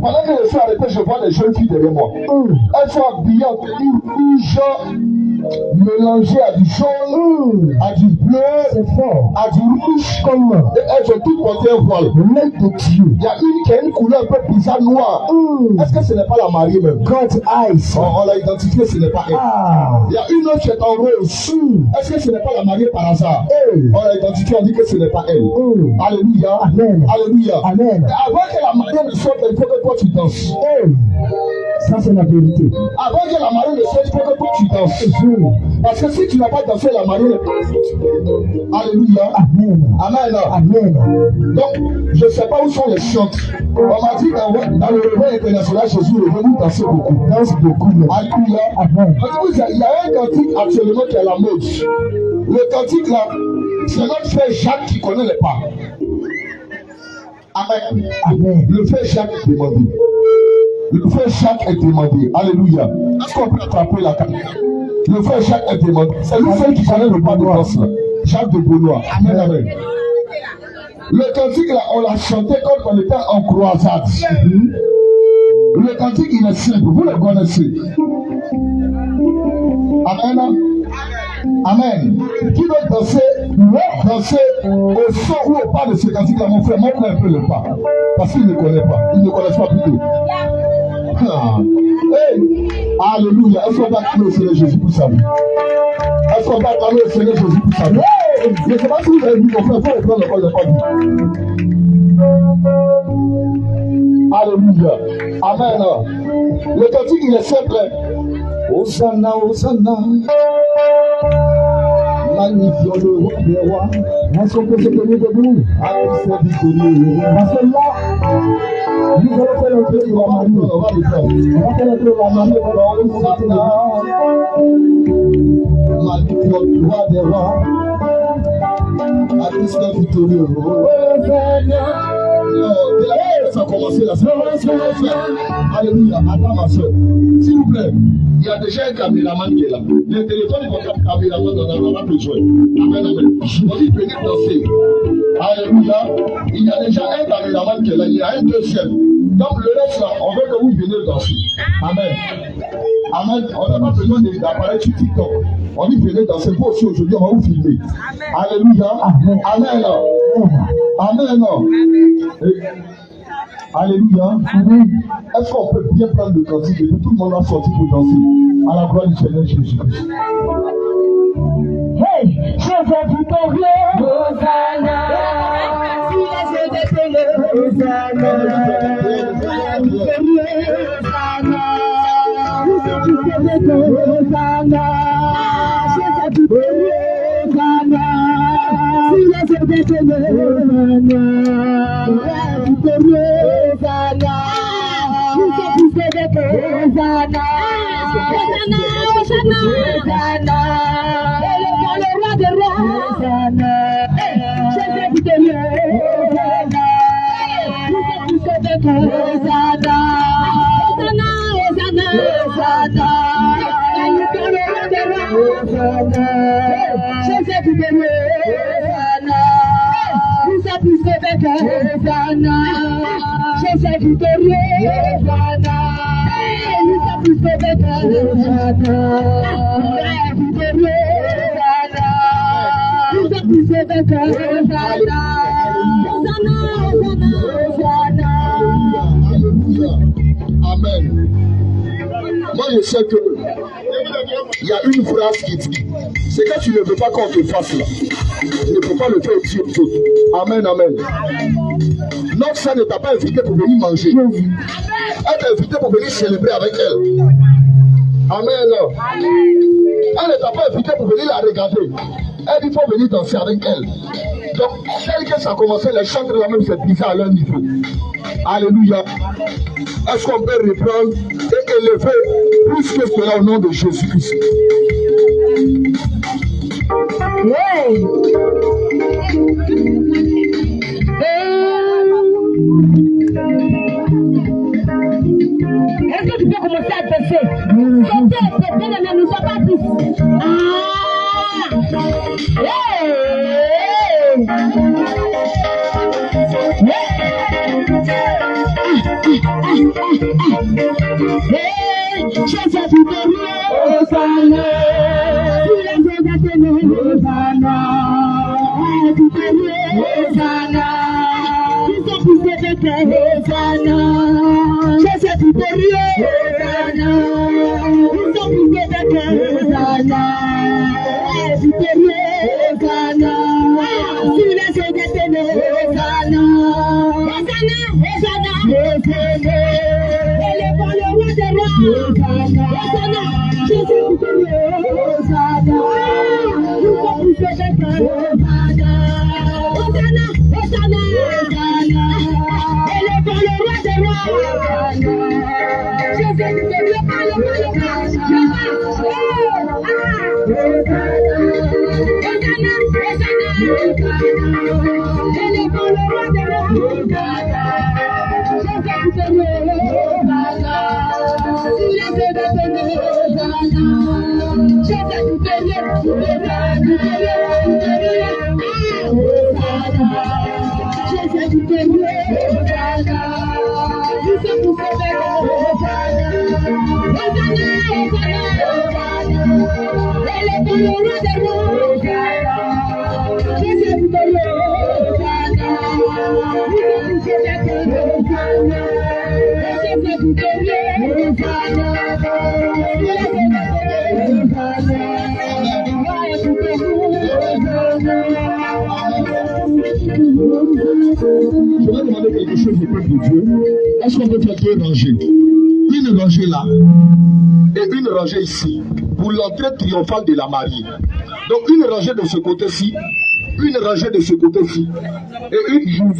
Pendant que je suis arrêté, je vois des jeunes filles derrière moi. Elles sont habillées en tenue rouge, mélangées à du jaune, à du bleu, à du rouge. Et elles ont toutes porté un voile. L'œil de Dieu. Il y a une qui a une couleur un peu bizarre noire. Est-ce que ce n'est pas la mariée même? God's eyes. On l'a identifié, ce n'est pas elle. Il y a une autre qui est en rose. Est-ce que ce n'est pas la mariée par hasard? On l'a identifié, on dit que ce n'est pas elle. Alléluia. Amen. Alléluia. Amen. Et avant que la mariée ne sorte, il faut que toi tu danses. Ça c'est la vérité. Avant que la mariée ne sorte, il faut que toi tu danses. Parce que si tu n'as pas dansé, la mariée ne peut pas. Alléluia. Amen. Amen. Amen. Donc, je ne sais pas où sont les chantes. On m'a dit dans le réveil international, Jésus est venu danser beaucoup. Danse beaucoup. Alléluia. Amen. Il y a un cantique actuellement qui est à la mode. Le cantique là, c'est notre frère Jacques qui connaît les pas. Amen. Amen. Le frère Jacques est demandé. Le frère Jacques est demandé. Alléluia. Est-ce qu'on peut attraper la carte? Le frère Jacques est demandé. C'est lui seul qui connaît le pas de danse là. Jacques de Benoît. Amen. Amen. Le cantique là, on l'a chanté quand on était en croisade. Le cantique il est simple, vous le connaissez. Amen. Amen. Qui veut danser au son ou au pas de ce cantique là, mon frère, montre un peu le pas. Parce qu'il ne connaît pas. Il ne connaît pas plutôt. Hey. Alléluia. Est-ce qu'on va acclamer le Seigneur Jésus pour sa vie? Est-ce qu'on va acclamer le Seigneur Jésus pour sa vie? Je ne sais pas si vous avez vu mon frère, il faut reprendre le col de pas vu. Alléluia. Amen. Le cantique il est simple. Hosanna, Hosanna. Magnifions le roi des rois. Est-ce qu'on peut se tenir debout? Parce que là, nous allons faire le tour de la Marie. On va le faire. On va faire le tour de la Marie. Magnifions le roi des rois. Christ victorieux. Ça a commencé là. Alléluia. Attends ma soeur. S'il vous plaît, il y a déjà un caméraman qui est là. Le téléphone est votre caméraman, on en a besoin. Amen, amen. On dit venez danser. Alléluia. Il y a déjà un caméraman qui est là. Il y a un deuxième. Donc le reste là, on veut que vous veniez danser. Amen. Amen. On n'a pas besoin d'appareil sur TikTok. On dit venez danser. Vous aussi aujourd'hui, on va vous filmer. Alléluia. Amen. Amen. Amen. Alléluia. Est-ce qu'on peut bien prendre le cantique et tout le monde va sortir pour danser à la gloire du Seigneur Jésus-Christ? Hey, Jésus victorieux. Hosanna. Amen. Moi je sais que il y a une phrase qui dit, c'est que tu ne veux pas qu'on te fasse là. Tu ne peux pas le faire aussi aux autres. Amen, amen. Notre sœur ne t'a pas invité pour venir manger. Elle t'a invité pour venir célébrer avec elle. Amen. Elle ne t'a pas invité pour venir la regarder. Elle dit qu'il faut venir danser avec elle. Donc, celle que ça a commencé, les chants de la même, c'est bizarre à leur niveau. Alléluia. Est-ce qu'on peut reprendre et élever plus que cela au nom de Jésus-Christ? Hey. Est-ce que tu peux commencer à danser? Sauter, mais nous ne sommes pas tous. Ah! Hey! Jésus du Pérou, Hosanna. Tous les jours d'Athénée, Hosanna. Du Pérou, Hosanna. Tous ces fils de Bethel, Hosanna. Jésus du Pérou, Hosanna. Tous ces fils de Bethel, Hosanna. Du Pérou, Hosanna. Tous les jours d'Athénée, Hosanna. Hosanna, Hosanna, Hosanna. Élevons le roi des rois. Hosanna, Hosanna. Jésus du Pérou, Hosanna. Tous ces fils de Bethel, Hosanna. Hosanna, Hosanna, Hosanna. Élevons le roi des rois. Hosanna. Jésus du Pérou, Hosanna. Je vais demander quelque chose au peuple de Dieu. Est-ce qu'on peut faire deux rangées? Une rangée là et une rangée ici pour l'entrée triomphale de la mariée. Donc une rangée de ce côté-ci, une rangée de ce côté-ci et une joue.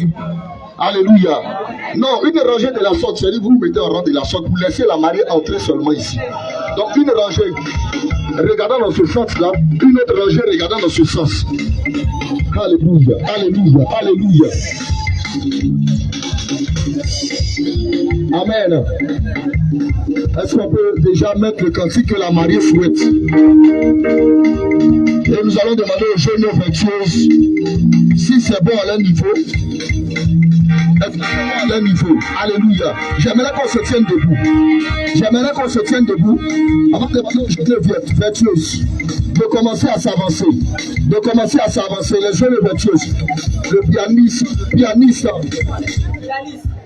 Alléluia. Non, une rangée de la sorte, c'est-à-dire vous vous mettez en rang de la sorte, vous laissez la mariée entrer seulement ici. Donc une rangée regardant dans ce sens-là, une autre rangée regardant dans ce sens. Alléluia, alléluia, alléluia. Amen. Est-ce qu'on peut déjà mettre le cantique que la mariée souhaite? Et nous allons demander aux jeunes vertueuses si c'est bon à leur niveau. Est-ce que c'est bon à leur niveau? Alléluia. J'aimerais qu'on se tienne debout. J'aimerais qu'on se tienne debout avant de demander aux jeunes vertueuses de commencer à s'avancer. De commencer à s'avancer. Les jeunes vertueuses. Le pianiste.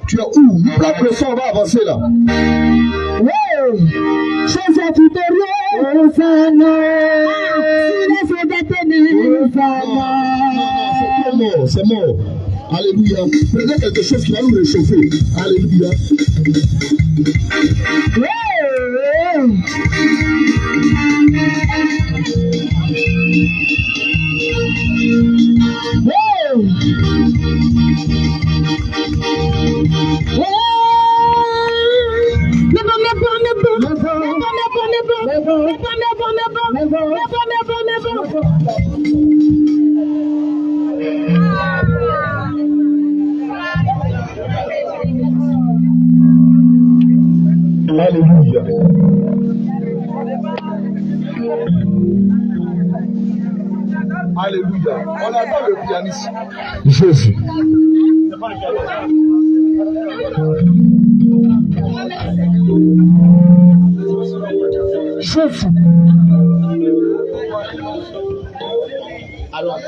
Tu es où? La pression, on va avancer là. Jésus du Pérou, Hosanna. Tous les Hosanna. Non, c'est mort. Alléluia. Prenez quelque chose qui va nous réchauffer. Alléluia. Alléluia. Alléluia. On attend le pianiste. Jésus. Jésus. Alors,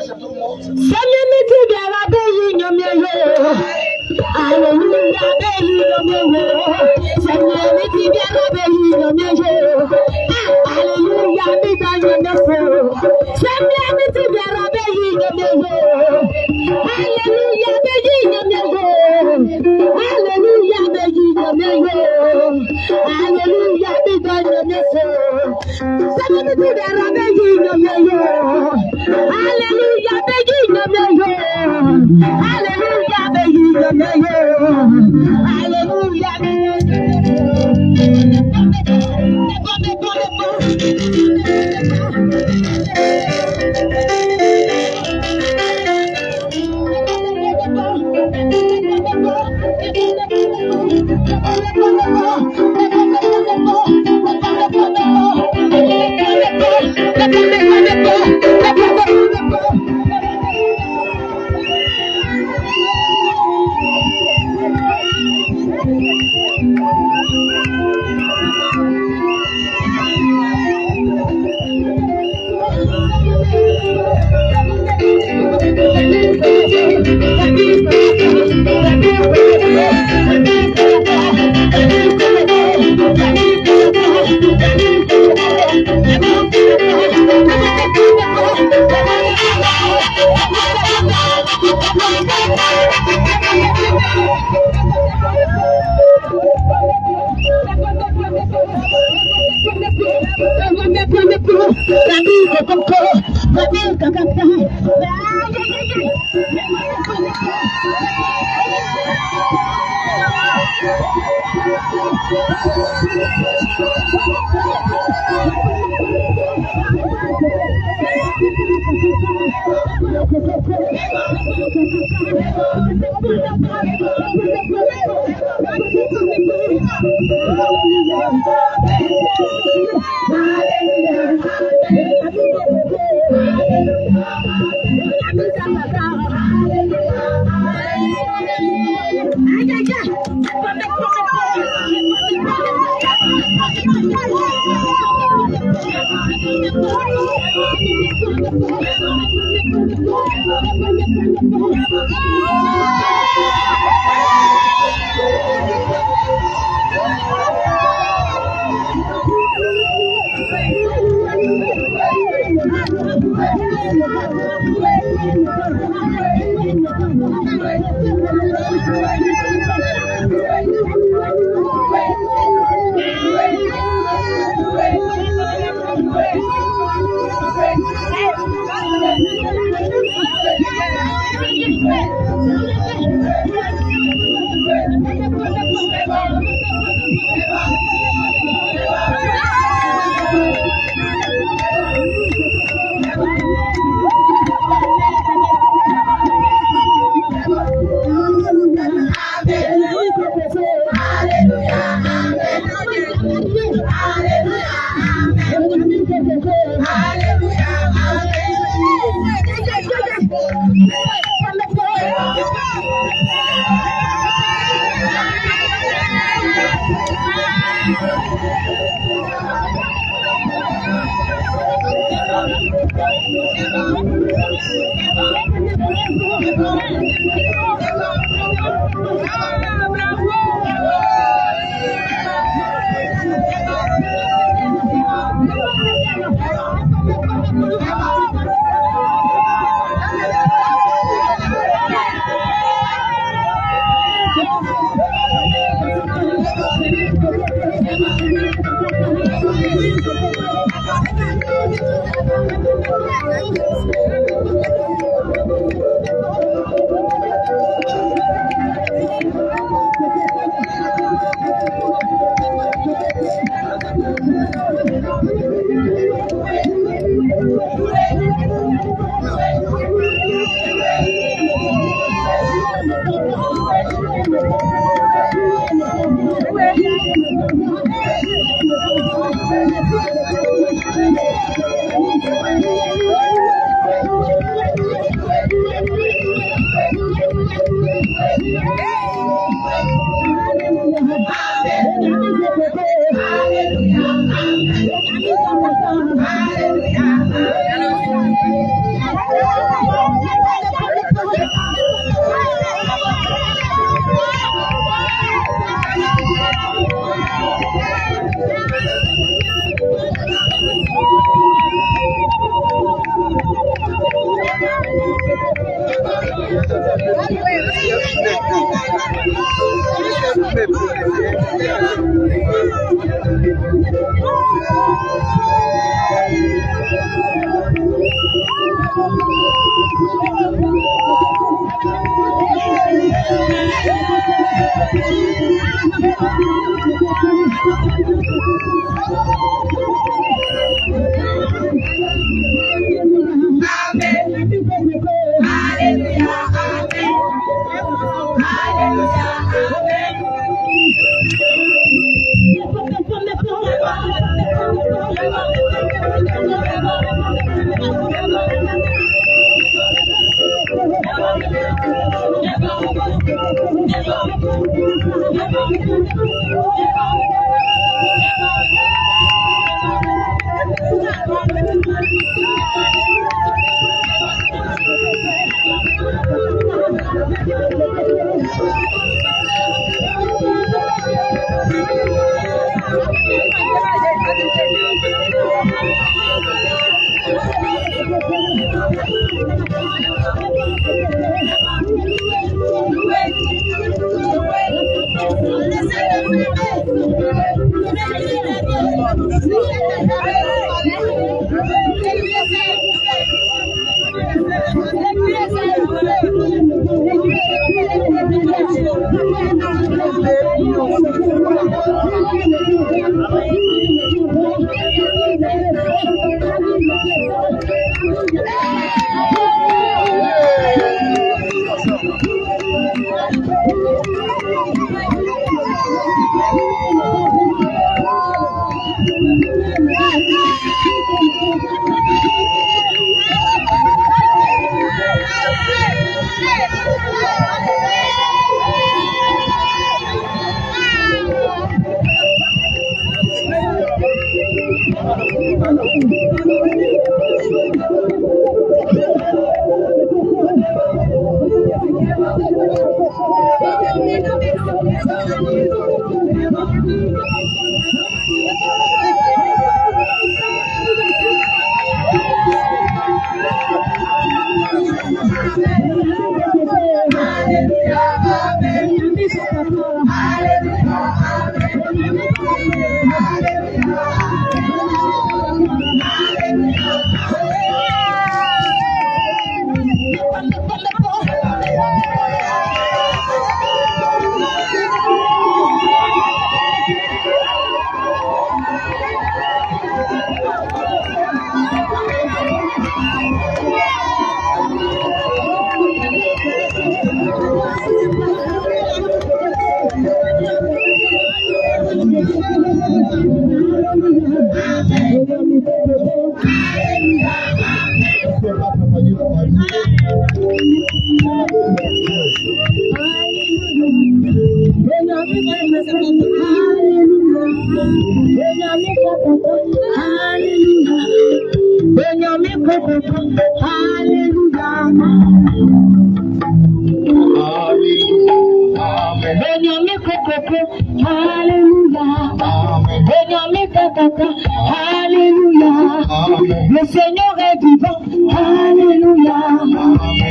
Le Seigneur est vivant, alléluia.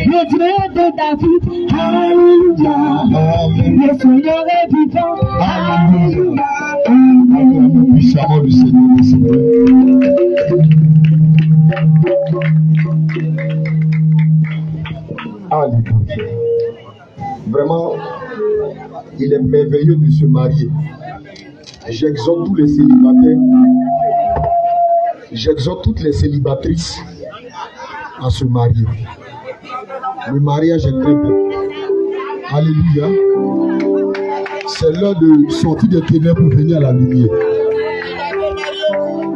Le Dieu de David, alléluia. Le Seigneur est vivant, alléluia. Puissamment le Seigneur, le Seigneur. Alléluia. Vraiment, il est merveilleux de se marier. J'exhorte tous les célibataires. J'exhorte toutes les célibatrices à se marier. Le mariage est très beau. Alléluia. C'est l'heure de sortir des ténèbres pour venir à la lumière.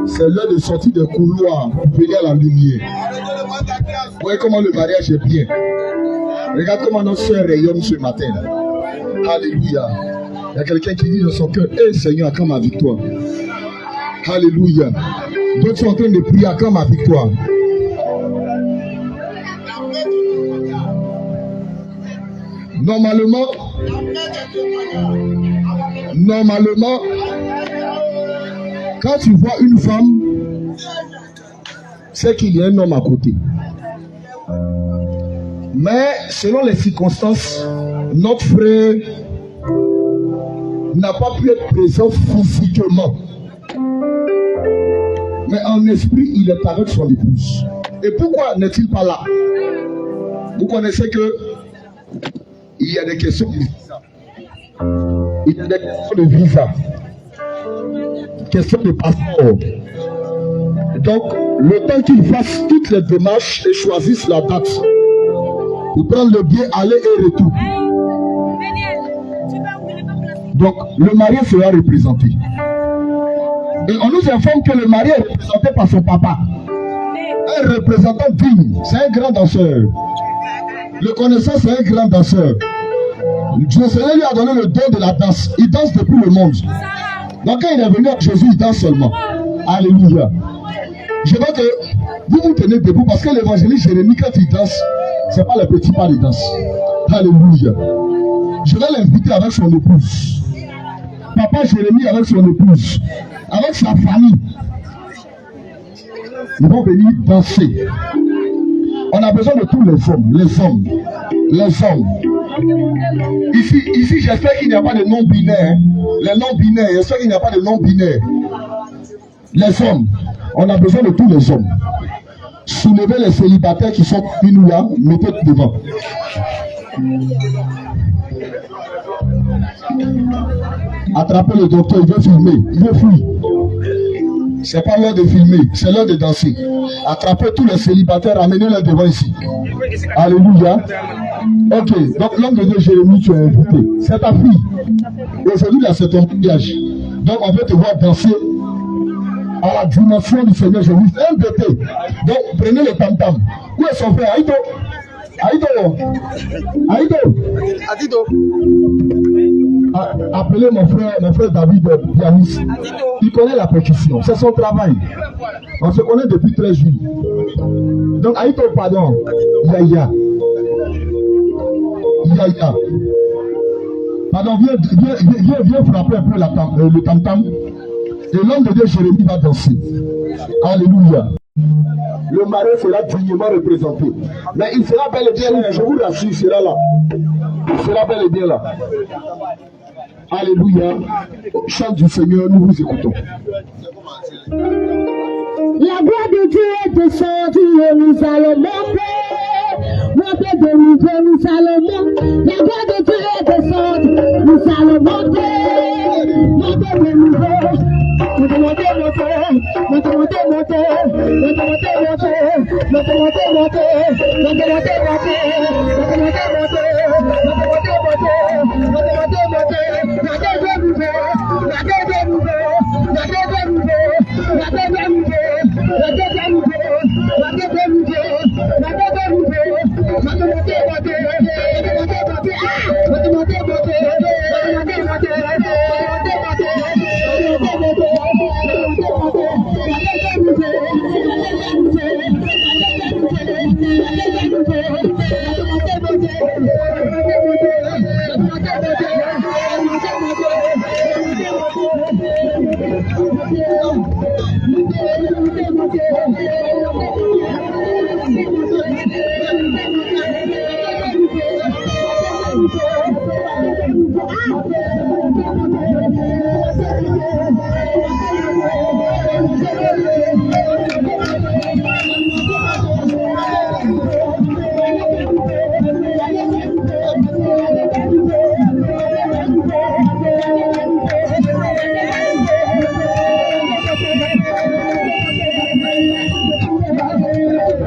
C'est l'heure de sortir des couloirs pour venir à la lumière. Vous voyez comment le mariage est bien. Regarde comment notre soeur rayonne ce matin. Alléluia. Il y a quelqu'un qui dit dans son cœur, hé Seigneur, acclame ma victoire. Alléluia. D'autres sont en train de prier, acclame ma victoire. Normalement, quand tu vois une femme, c'est qu'il y a un homme à côté. Mais selon les circonstances, notre frère n'a pas pu être présent physiquement. Mais en esprit, il est avec son épouse. Et pourquoi n'est-il pas là? Vous connaissez que il y a des questions de visa. Il y a des questions de visa. Questions de passeport. Donc, le temps qu'il fasse toutes les démarches et choisisse la date pour prendre le billet aller et retour. Donc, le marié sera représenté. Et on nous informe que le marié est représenté par son papa. Un représentant digne, c'est un grand danseur. Le connaissant, c'est un grand danseur. Le Seigneur lui a donné le don de la danse. Il danse depuis le monde. Donc quand il est venu à Jésus, il danse seulement. Alléluia. Je veux que vous vous tenez debout parce que l'évangéliste Jérémie, quand il danse, ce n'est pas le petit pas de danse. Alléluia. Je vais l'inviter avec son épouse. Papa Jérémie avec son épouse. Avec sa famille. Ils vont venir danser. On a besoin de tous les hommes. Les hommes. Les hommes. Ici j'espère qu'il n'y a pas de non-binaires. Les non-binaires, j'espère qu'il n'y a pas de non-binaires. Les hommes. On a besoin de tous les hommes. Soulevez les célibataires qui sont nous là, mettez devant. Attrapez le docteur, il veut filmer, il veut fuir. C'est pas l'heure de filmer, c'est l'heure de danser. Attrapez tous les célibataires, amenez-les devant ici. Alléluia. Ok, donc l'homme de Dieu Jérémie, tu es invité. C'est ta fille. Aujourd'hui, là, c'est ton mariage. Donc, on veut te voir danser à la dimension du Seigneur Jésus. Un bébé. Donc, prenez le tam-tam. Où est son frère? Aïdo. Aïdo. Aïdo. Aïdo. Appelez mon frère David, pianiste. Il connaît la percussion. C'est son travail. On se connaît depuis 13 juillet. Donc, Aïdo, pardon. Yaya. Yaya. Pardon, viens frapper un peu le tam-tam. Et l'homme de Dieu, Jérémie, va danser. Alléluia. Le mari sera dignement représenté. Mais il sera bel et bien là, je vous rassure, il sera là. Il sera bel et bien là. Alléluia. Chant du Seigneur, nous vous écoutons. La gloire de Dieu est descendue et nous allons monter. Monter de niveau, nous allons monter. La gloire de Dieu est descendue, nous allons monter. Monter de niveau. Monter, monter, monter. Monter, monter, monter. Monter, monter, monter. Monter, monter, monter. Monter, monter, monter. Monter, monter, monter. Monter, monter, monter. Monter, monter, monter. La gloire de Dieu. La gloire de Dieu. La gloire de Dieu. La deuxième niveau, la deuxième niveau, la deuxième niveau, la deuxième niveau, la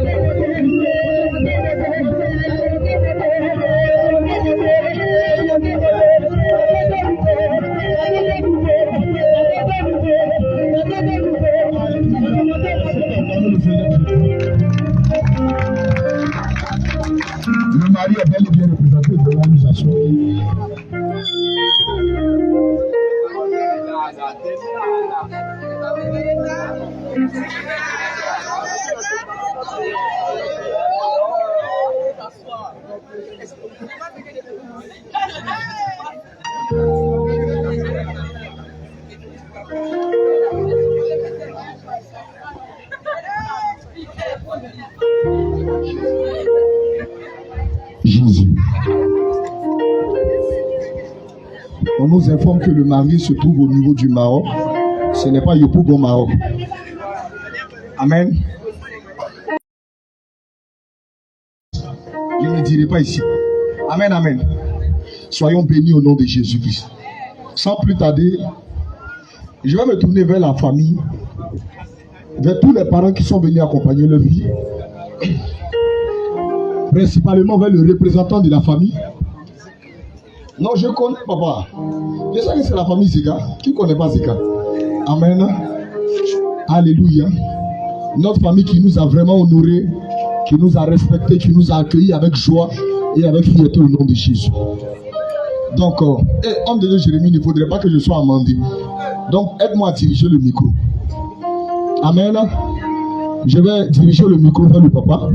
deuxième Le mari est bel et bien représenté devant nous asseoir. Jésus. On nous informe que le mari se trouve au niveau du Maroc. Ce n'est pas Yopougon au Maroc. Amen. Je ne le dirai pas ici. Amen, amen. Soyons bénis au nom de Jésus-Christ. Sans plus tarder, je vais me tourner vers la famille, vers tous les parents qui sont venus accompagner leur vie, principalement vers le représentant de la famille. Non, je connais papa. Je sais que c'est la famille Zika. Qui ne connaît pas Zika? Amen. Alléluia. Notre famille qui nous a vraiment honorés, qui nous a respectés, qui nous a accueillis avec joie et avec fierté au nom de Jésus. Donc, homme de Dieu Jérémie, il ne faudrait pas que je sois amendé. Donc, aide-moi à diriger le micro. Amen. Je vais diriger le micro vers le papa.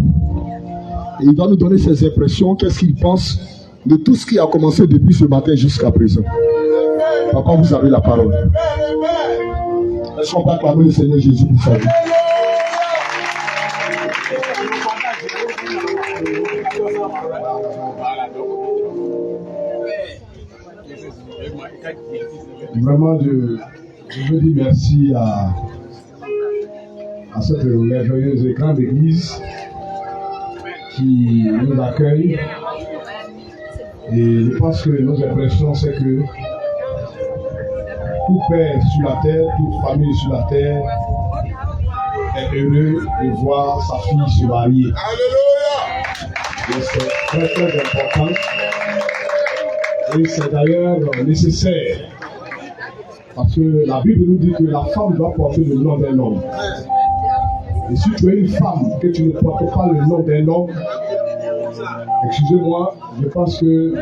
Et il va nous donner ses impressions, qu'est-ce qu'il pense de tout ce qui a commencé depuis ce matin jusqu'à présent. Papa, vous avez la parole. Laissons pas acclamer le Seigneur Jésus pour sa vie. Vraiment, je veux dire merci à cette merveilleuse grande église qui nous accueille. Et je pense que nos impressions, c'est que tout père sur la terre, toute famille sur la terre est heureux de voir sa fille se marier. Alléluia. Et c'est très très important. Et c'est d'ailleurs nécessaire. Parce que la Bible nous dit que la femme doit porter le nom d'un homme. Et si tu es une femme que tu ne portes pas le nom d'un homme, excusez-moi, je pense que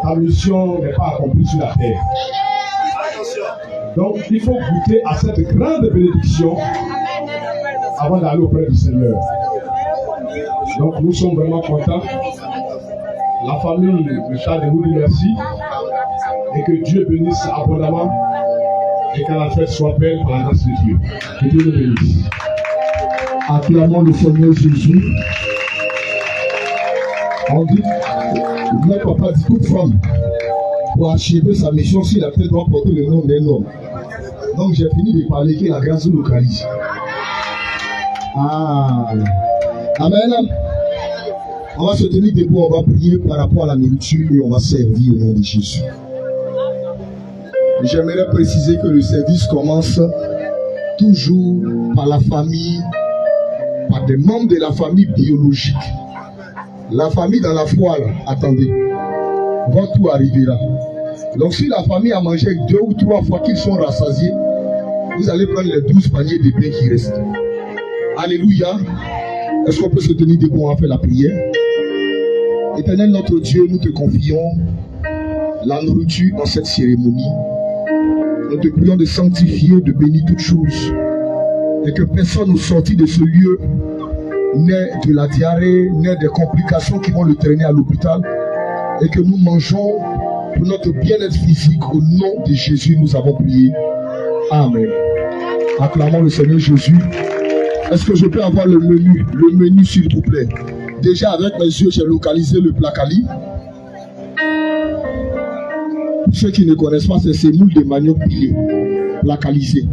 ta mission n'est pas accomplie sur la terre. Donc il faut goûter à cette grande bénédiction avant d'aller auprès du Seigneur. Donc nous sommes vraiment contents. La famille de Charles vous dit merci et que Dieu bénisse abondamment et que la fête soit belle par la grâce de Dieu. Que Dieu nous bénisse. Acclamons le Seigneur Jésus. On dit, notre papa dit toute femme, pour achever sa mission, si la tête doit porter le nom d'un homme. Donc j'ai fini de parler que la grâce nous localise. Ah. Amen. On va se tenir debout, on va prier par rapport à la nourriture et on va servir au nom de Jésus. J'aimerais préciser que le service commence toujours par la famille, par des membres de la famille biologique. La famille dans la foi, là, attendez, votre tour arrivera. Donc si la famille a mangé 2 ou 3 fois qu'ils sont rassasiés, vous allez prendre les 12 paniers de pain qui restent. Alléluia. Est-ce qu'on peut se tenir debout, on va faire la prière? Éternel notre Dieu, nous te confions la nourriture en cette cérémonie. Nous te prions de sanctifier, de bénir toutes choses. Et que personne au sorti de ce lieu n'ait de la diarrhée, n'ait des complications qui vont le traîner à l'hôpital. Et que nous mangeons pour notre bien-être physique. Au nom de Jésus, nous avons prié. Amen. Acclamons le Seigneur Jésus. Est-ce que je peux avoir le menu s'il vous plaît? Déjà avec mes yeux, j'ai localisé le placali. Pour ceux qui ne connaissent pas, c'est ces moules de manioc pilé, placalisé.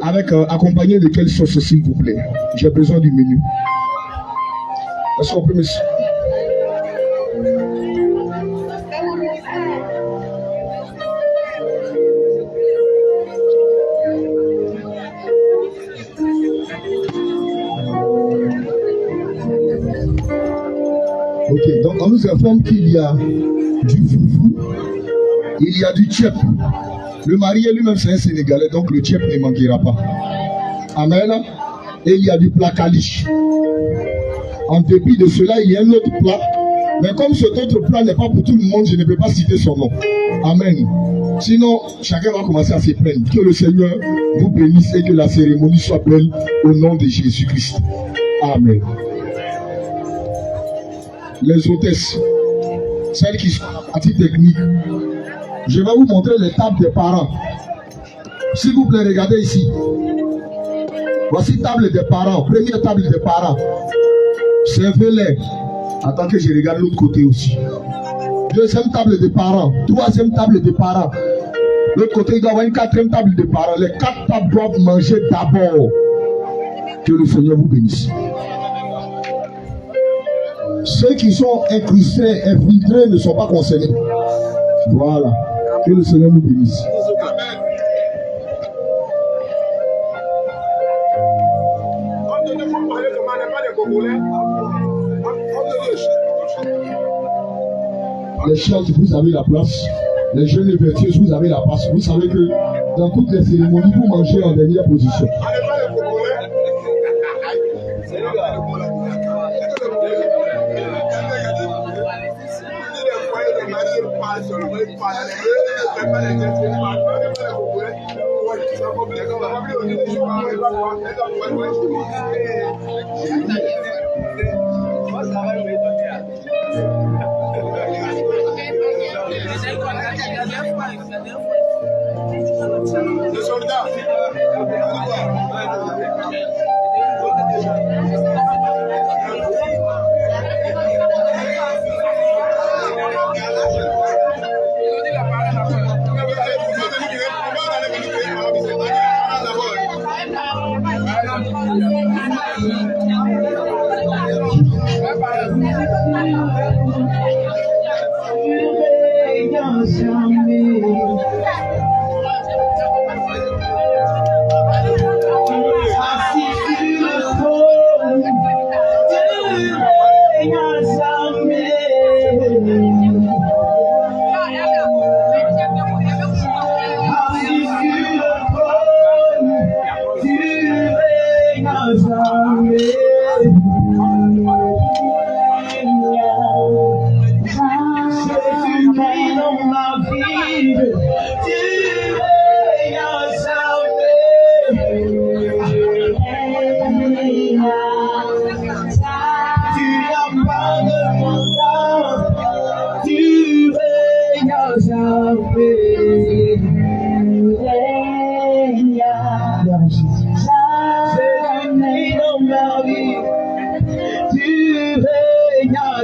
Avec accompagné de quelle sauce s'il vous plaît? J'ai besoin du menu. Est-ce qu'on peut me... Ok, donc on nous informe qu'il y a du foufou, il y a du tchèp. Le marié lui-même c'est un Sénégalais, donc le tchèp ne manquera pas. Amen. Et il y a du plat caliche. En dépit de cela, il y a un autre plat. Mais comme cet autre plat n'est pas pour tout le monde, je ne peux pas citer son nom. Amen. Sinon, chacun va commencer à se plaindre. Que le Seigneur vous bénisse et que la cérémonie soit belle au nom de Jésus-Christ. Amen. Les hôtesses, celles qui sont à titre technique, je vais vous montrer les tables des parents. S'il vous plaît, regardez ici. Voici table des parents, première table des parents. Servez-les. Attends que je regarde l'autre côté aussi. Deuxième table des parents, troisième table des parents. L'autre côté, il doit y avoir une quatrième table des parents. Les 4 tables doivent manger d'abord. Que le Seigneur vous bénisse. Ceux qui sont incrustés, infiltrés ne sont pas concernés. Voilà. Que le Seigneur nous bénisse. Amen. Les chefs, vous avez la place. Les jeunes et vertueuses, vous avez la place. Vous savez que dans toutes les cérémonies, vous mangez en dernière position.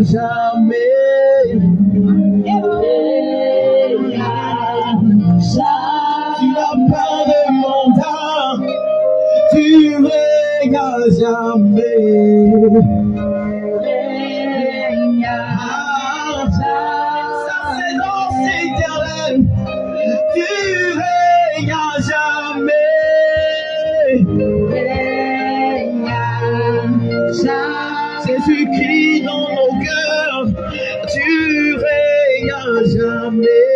jamais. Tu n'as pas de mandat, tu règnes à jamais. Ça c'est l'anse éternel, tu règnes à jamais. Jésus-Christ dans nos cœurs, tu règnes à jamais.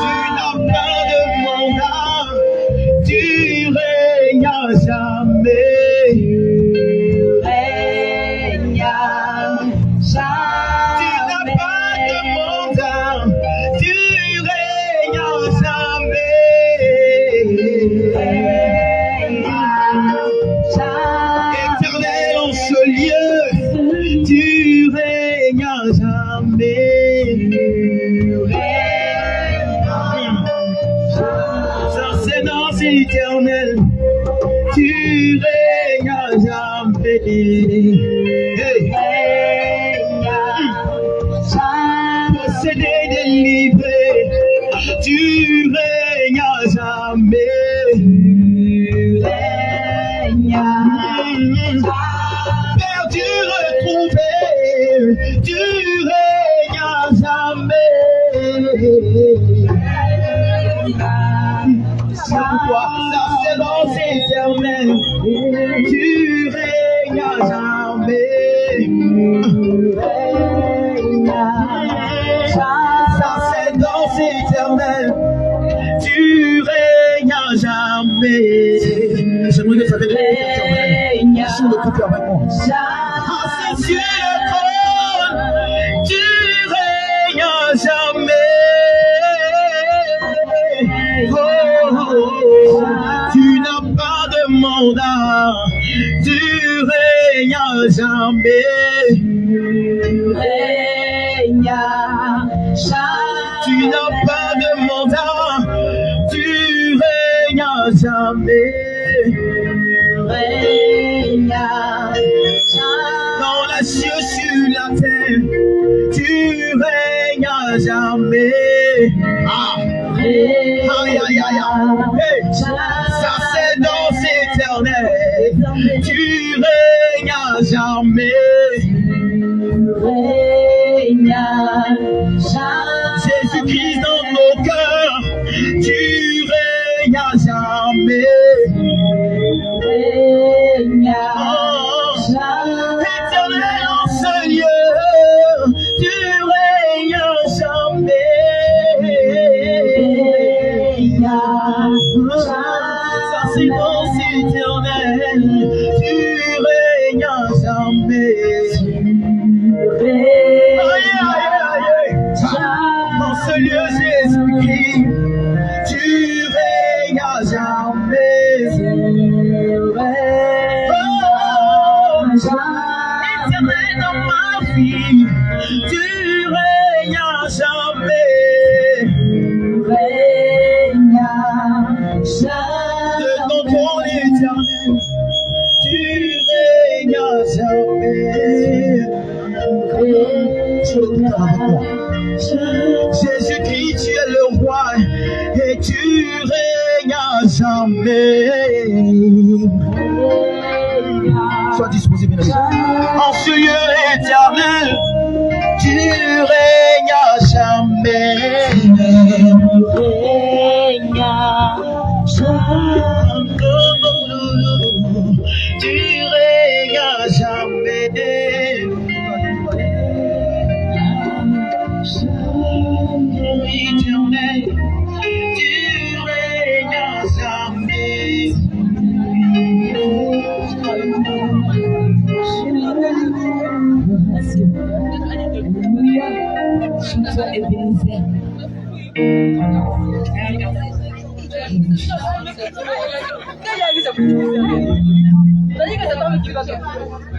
Tu n'as pas de mandat, tu règnes à jamais. Tu n'as pas de mandat, tu règnes à jamais. Éternel en ce lieu, tu règnes à jamais. Ça c'est dans l'éternel, tu règnes à jamais. Hey. Possédé, délivré, tu règnes à jamais. Perdu, retrouvé, tu règnes à jamais. Toi, ça c'est l'anse éternel, tu règnes à jamais. Ça c'est l'anse éternel, tu règnes à jamais. J'aimerais que ça vienne sur le couple avec moi. C'est sur le trône, tu règnes à jamais. Tu n'as pas de mandat, tu règnes à jamais. Tu n'as pas de mandat, tu règnes à jamais. Dans la cieux sur la terre, tu règnes à jamais. Aïe, aïe, aïe, aïe. Hey. Ça c'est dans éternel, tu règnes à jamais. Jésus-Christ dans nos cœurs, tu règnes à jamais. Éternel en ce lieu, tu règnes à jamais. Ça c'est dans éternel, tu règnes à jamais. Aïe, aïe, aïe. Dans ce lieu, Jésus-Christ, tu règnes à jamais. Éternel dans ma vie, tu règnes à jamais. Dans ton éternel, tu règnes à jamais. Jésus-Christ, tu es le roi et tu règnes à jamais. Sois disposé, bien sûr. En ce lieu éternel, tu règnes à jamais. Tu règnes à jamais. Éternel, tu règnes à jamais.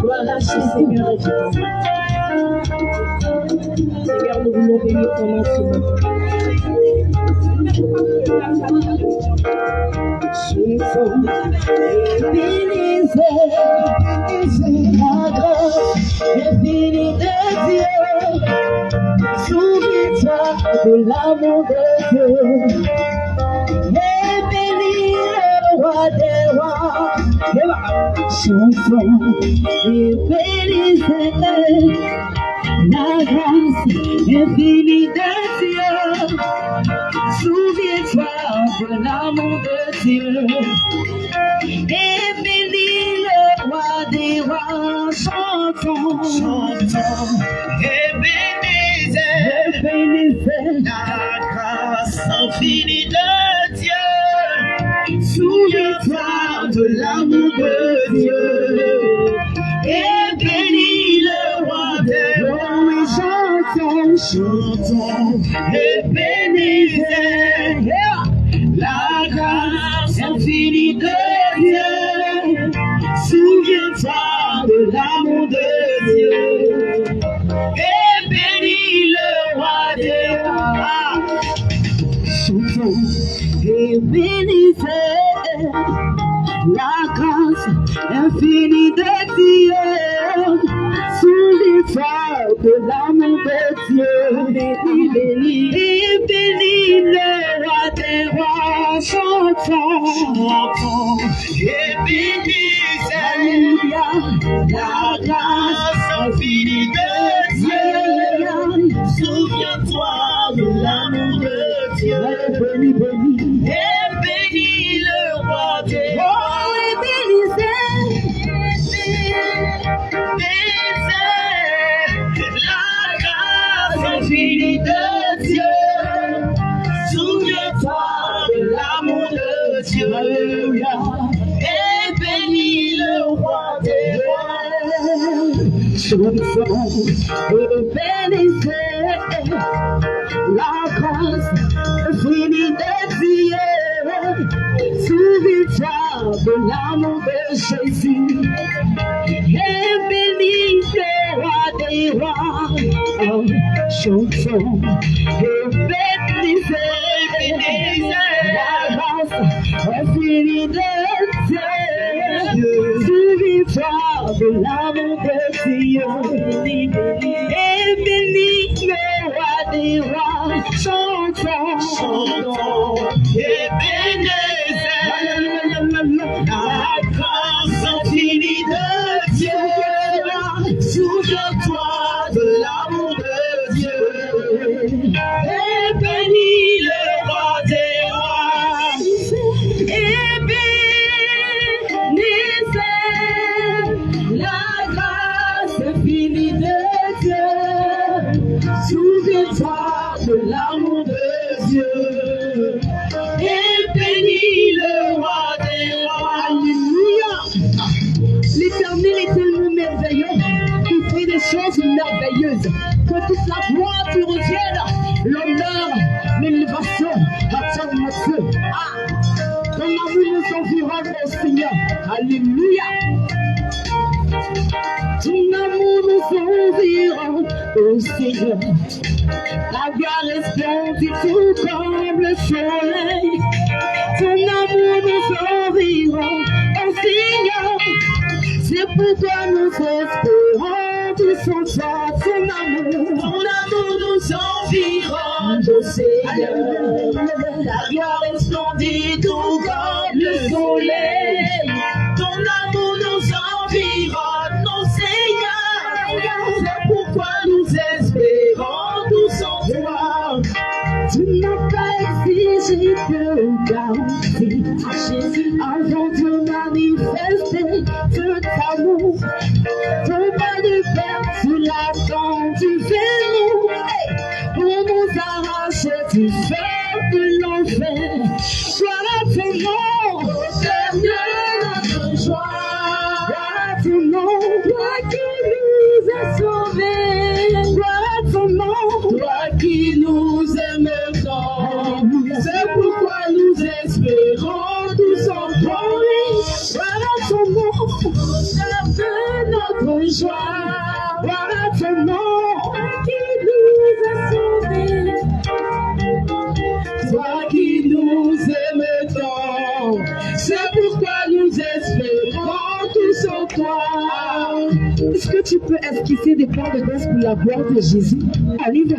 Voilà, Seigneur, Seigneur, nous voulons bénir ton nom, Seigneur. La grâce infinie de Dieu, souviens-toi de l'amour de Dieu, et bénis le roi des rois. Chanson et bénissez la grâce infinie de Dieu. Souviens-toi de l'amour de Dieu et bénis le roi des rois. Chantons, chantons et bénissez la grâce infinie de Dieu. Souviens-toi de l'amour de Dieu et bénis le roi des rois. Oui, chantons, chantons et bénissez la grâce infinie de Dieu. Souviens-toi de l'amour de Dieu et bénis le roi des rois. Chantons et bénissez la grâce infinie de Dieu. Souviens-toi de l'amour de Dieu. Bénis et bénis le roi des rois. Chantons, chantons et bénissez la grâce infinie de Dieu. Souviens-toi de l'amour de Dieu. Bénis, bénis et bénis le roi des rois. Infinie de Dieu, souviens-toi de l'amour de Dieu, alléluia, et bénis le roi des rois. Chantons et bénissez la grâce infinie de Dieu. Souviens-toi de l'amour de Jésus et bénis le roi des rois. Chantons et bénissez la grâce infinie de Dieu. Souviens-toi de l'amour de Dieu et bénis le roi des rois. Chantons, chantons et bénissez la grâce infinie de Dieu. Souviens-toi de l'amour de Dieu et bénis le roi des rois et bénissez la grâce infinie de Dieu. Souviens-toi de l'amour de Dieu et bénis le roi des rois. Alléluia. L'Éternel est tellement merveilleux, il fait des choses merveilleuses. Que toute la gloire te revienne, l'honneur, l'élévation à ton Dieu. Ah, ton amour nous environne, mon Seigneur. Alléluia. Ton amour nous environne, oh Seigneur. La gloire resplendit tout comme le soleil. Ton amour nous environne, oh Seigneur. C'est pourquoi nous espérons tout son toi, ton amour nous environne, oh Seigneur. La gloire est splendide, tout comme le soleil. Ton amour nous environne, oh Seigneur. C'est pourquoi nous espérons tous en toi. Tu n'as pas exigé de garantie avant de manifester tout amour. Ton manifeste, tu l'attends, tu fais nous pour nous arracher du feu de l'enfer. Sois ton nom, Seigneur, notre joie. Sois ton nom, toi qui nous as sauvés. Sois ton nom, toi qui nous aimes tant. C'est pourquoi nous espérons tous en toi. Voilà ton nom, c'est notre joie. Voilà ton nom qui nous a sauvés. Toi qui nous aimes tant, c'est pourquoi nous espérons tous en toi. Est-ce que tu peux esquisser des plans de danse pour la gloire de Jésus? Allez, va,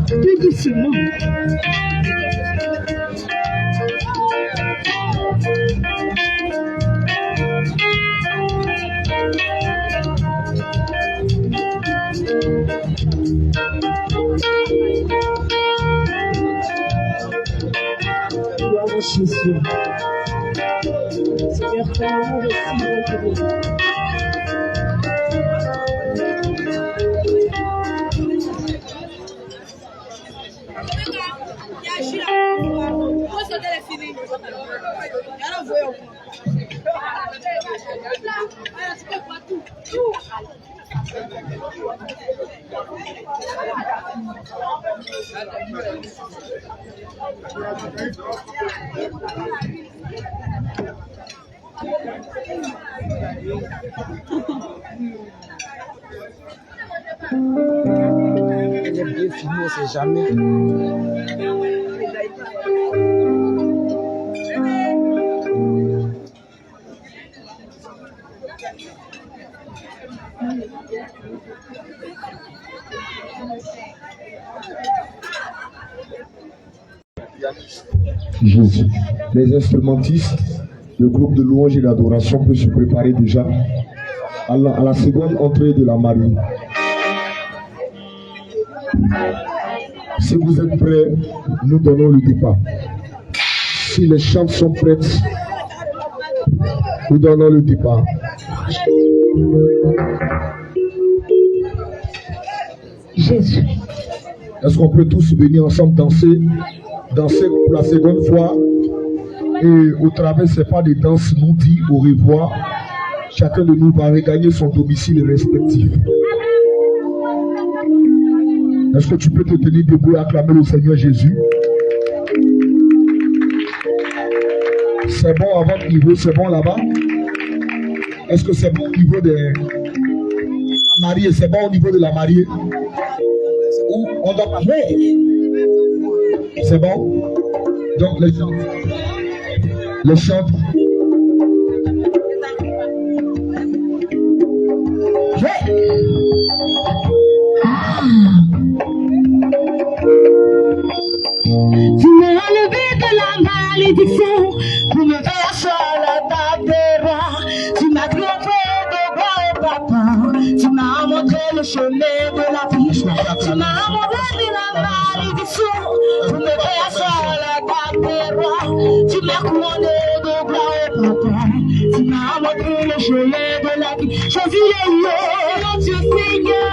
tout doucement. Gloire à Jésus. Seigneur, ton amour est si bon pour nous. Elle est bien finie, on ne sait jamais. Jésus. Les instrumentistes, le groupe de louange et d'adoration peut se préparer déjà à la seconde entrée de la mariée. Si vous êtes prêts, nous donnons le départ. Si les chants sont prêtes, nous donnons le départ. Jésus. Est-ce qu'on peut tous venir ensemble danser pour la seconde fois? Et au travers de ces pas de danse, nous dit au revoir. Chacun de nous va regagner son domicile respectif. Est-ce que tu peux te tenir debout et acclamer le Seigneur Jésus? C'est bon à votre niveau, c'est bon là-bas? Est-ce que c'est bon au niveau de la mariée? C'est bon au niveau de la mariée? Ou on doit parler? C'est bon? Donc les chants. Les chants. Tu m'as enlevé de la malédiction pour me faire seul à ta terre. Tu m'as trouvé de bras au papa. Tu m'as montré le chemin de la vie. Tu m'as enlevé de la malédiction pour me faire seul à ta terre. Tu m'as couronné de bras au papa. Tu m'as montré le chemin de la vie. Jésus est là, mon Dieu Seigneur.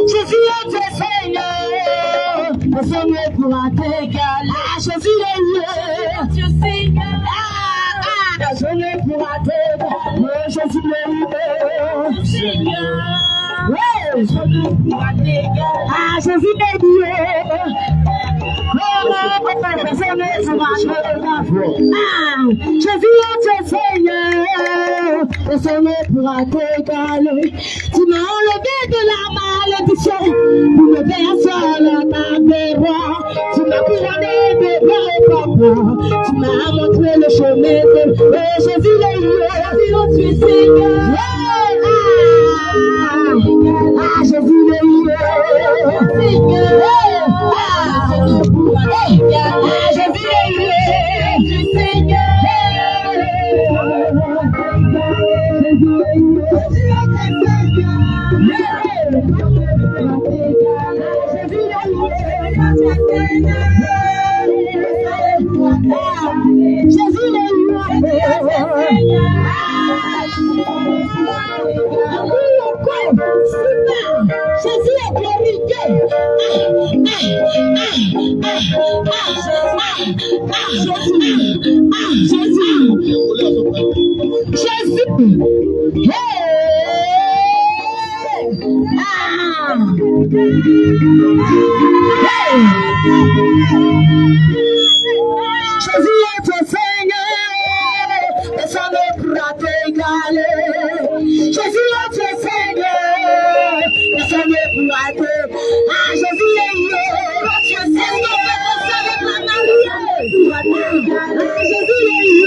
Jésus est le Seigneur, le Seigneur pourra t'égaler. Jésus est le Dieu Seigneur, le Seigneur pourra t'égaler. Jésus est le Seigneur, le Seigneur pourra t'égaler. Jésus est Dieu. Jésus est le Seigneur, le Seigneur pourra t'égaler. Tu m'as enlevé de la maladie. compétition pour me faire sur la caméra. Tu m'as couronné de bras et papa. Tu m'as montré le chemin de Jésus le lieu. Tu es Seigneur. Jésus le lieu. Seigneur. Jésus le lieu. Tu es Seigneur. Jésus est glorifié. Jésus est ton Seigneur, personne ne pourra t'égaler. Jésus est ton Seigneur, personne ne pourra t'égaler. Jésus est ton Seigneur, personne ne pourra t'égaler. Jésus est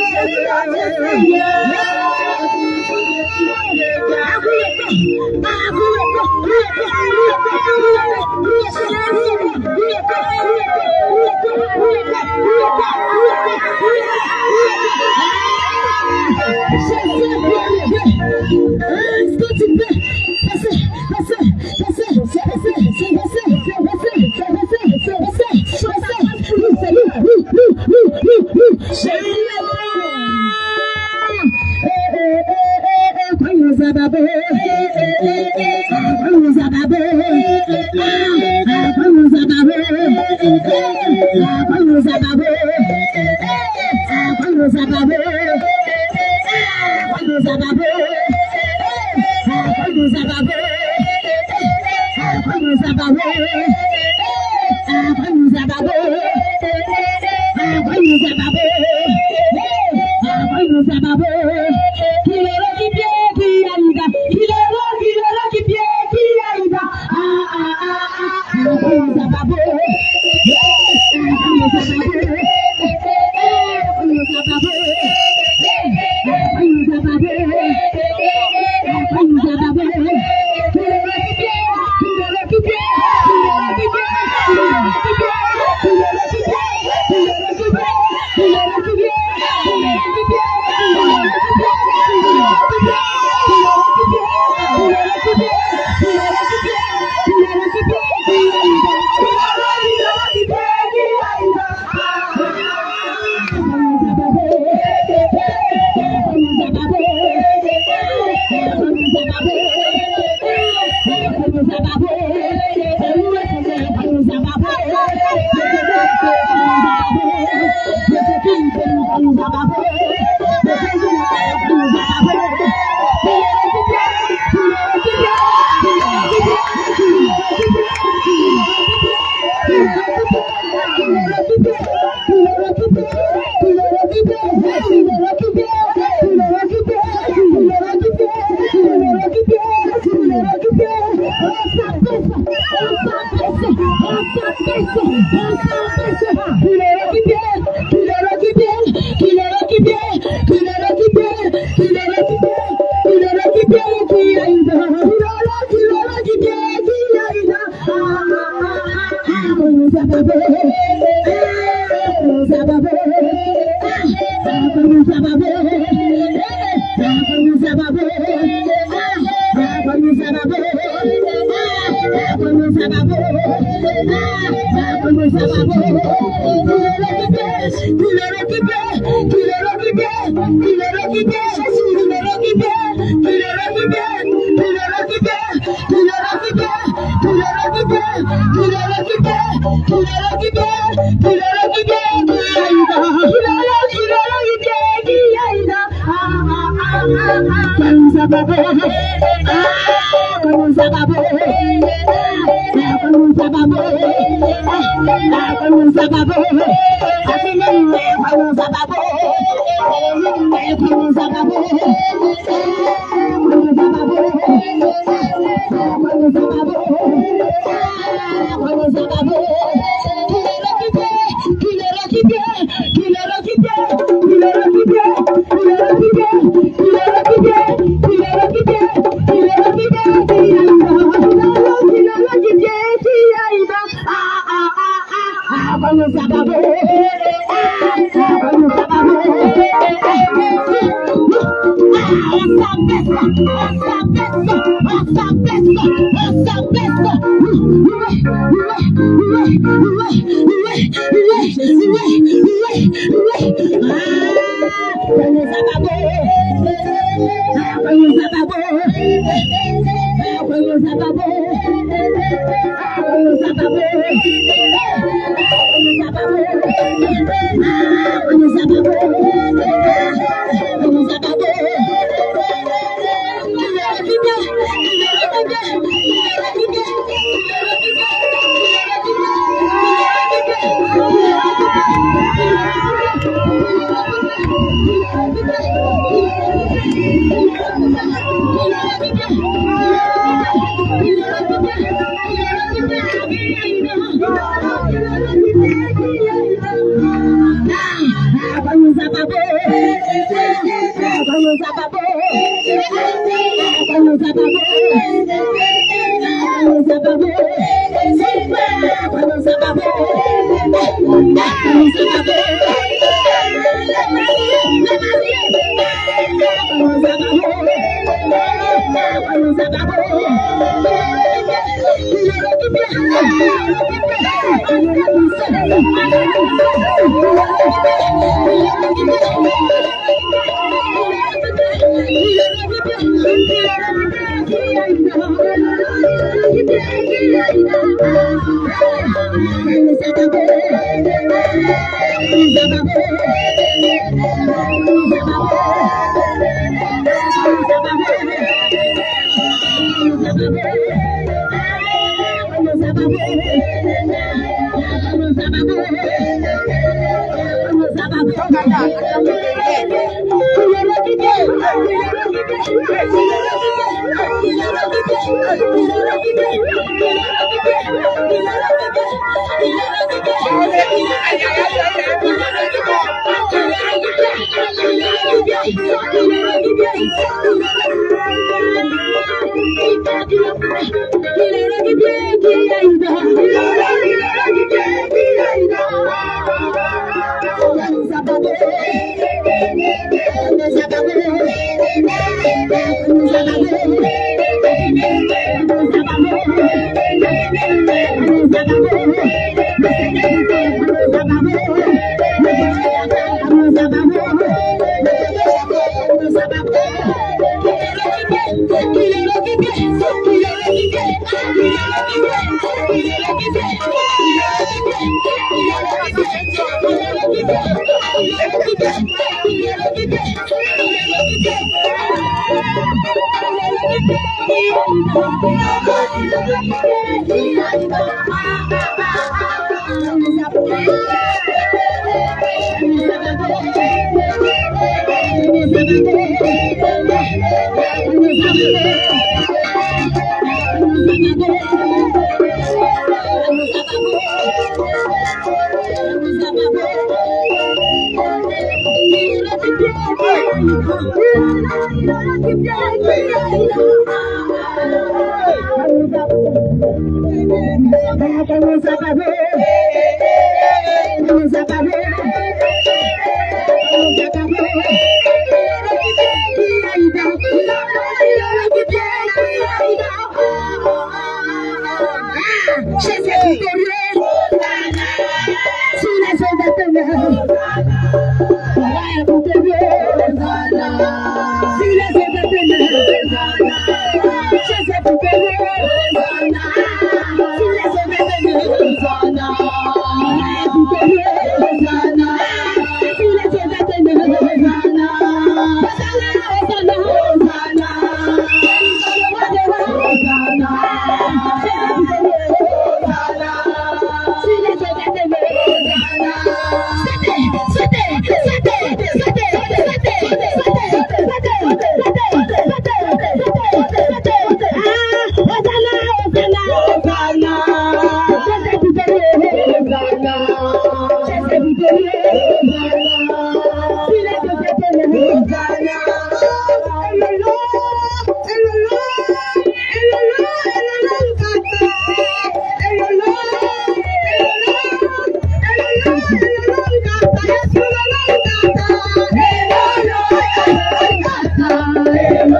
Thank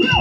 you.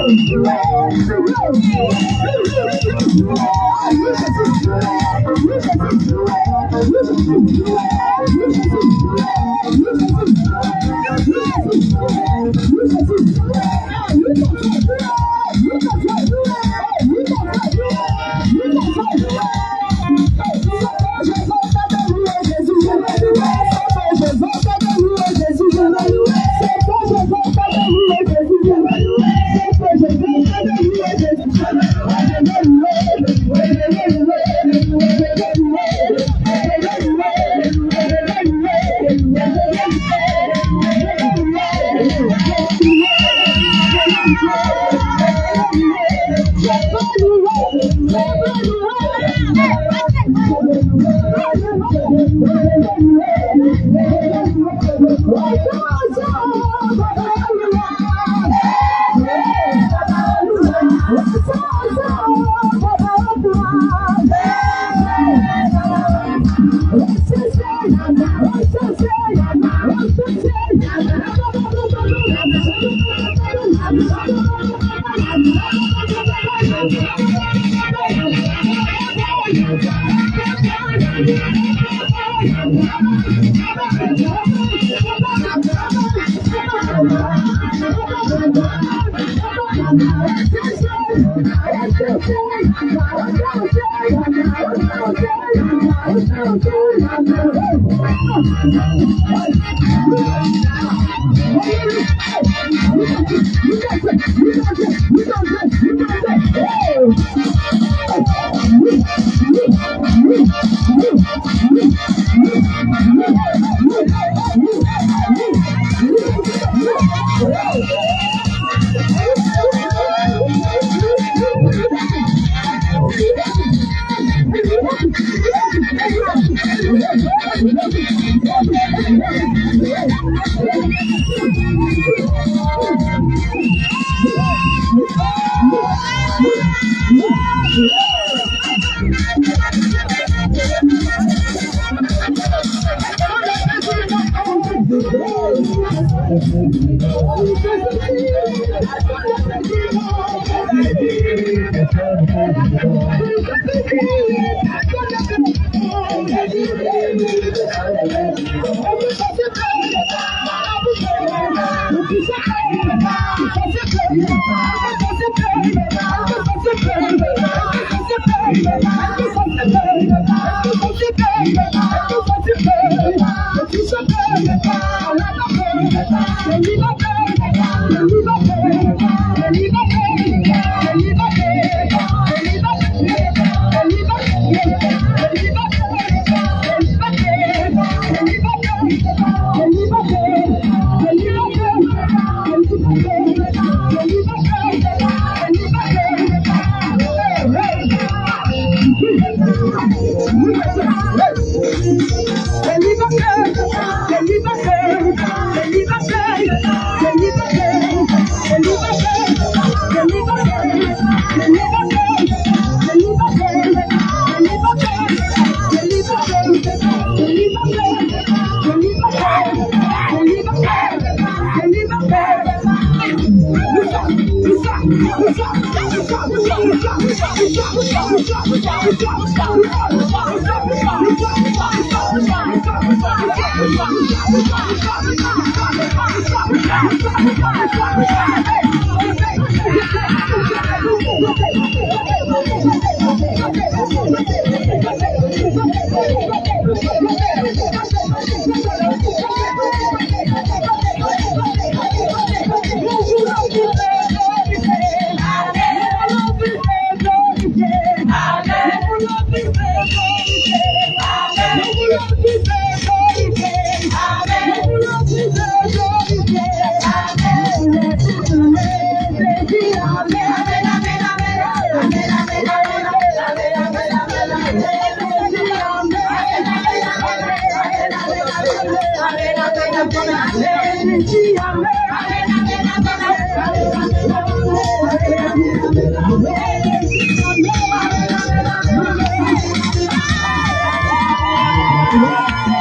Amen.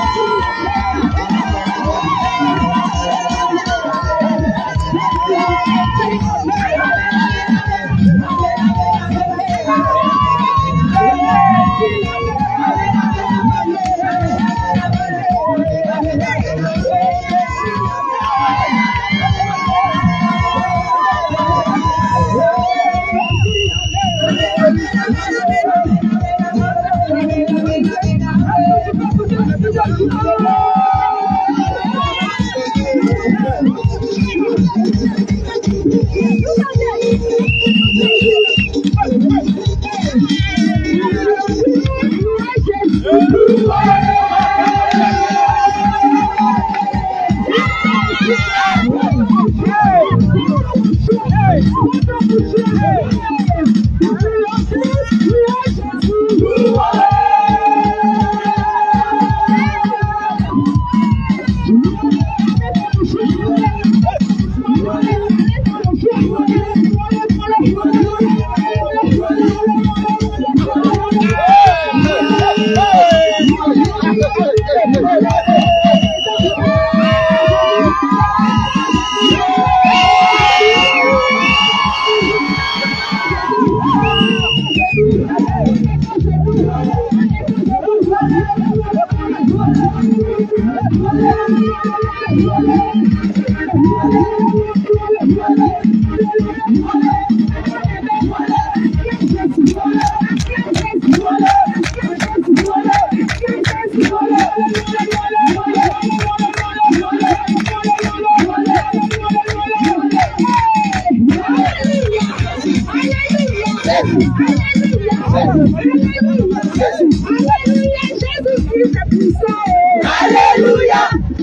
Alléluia,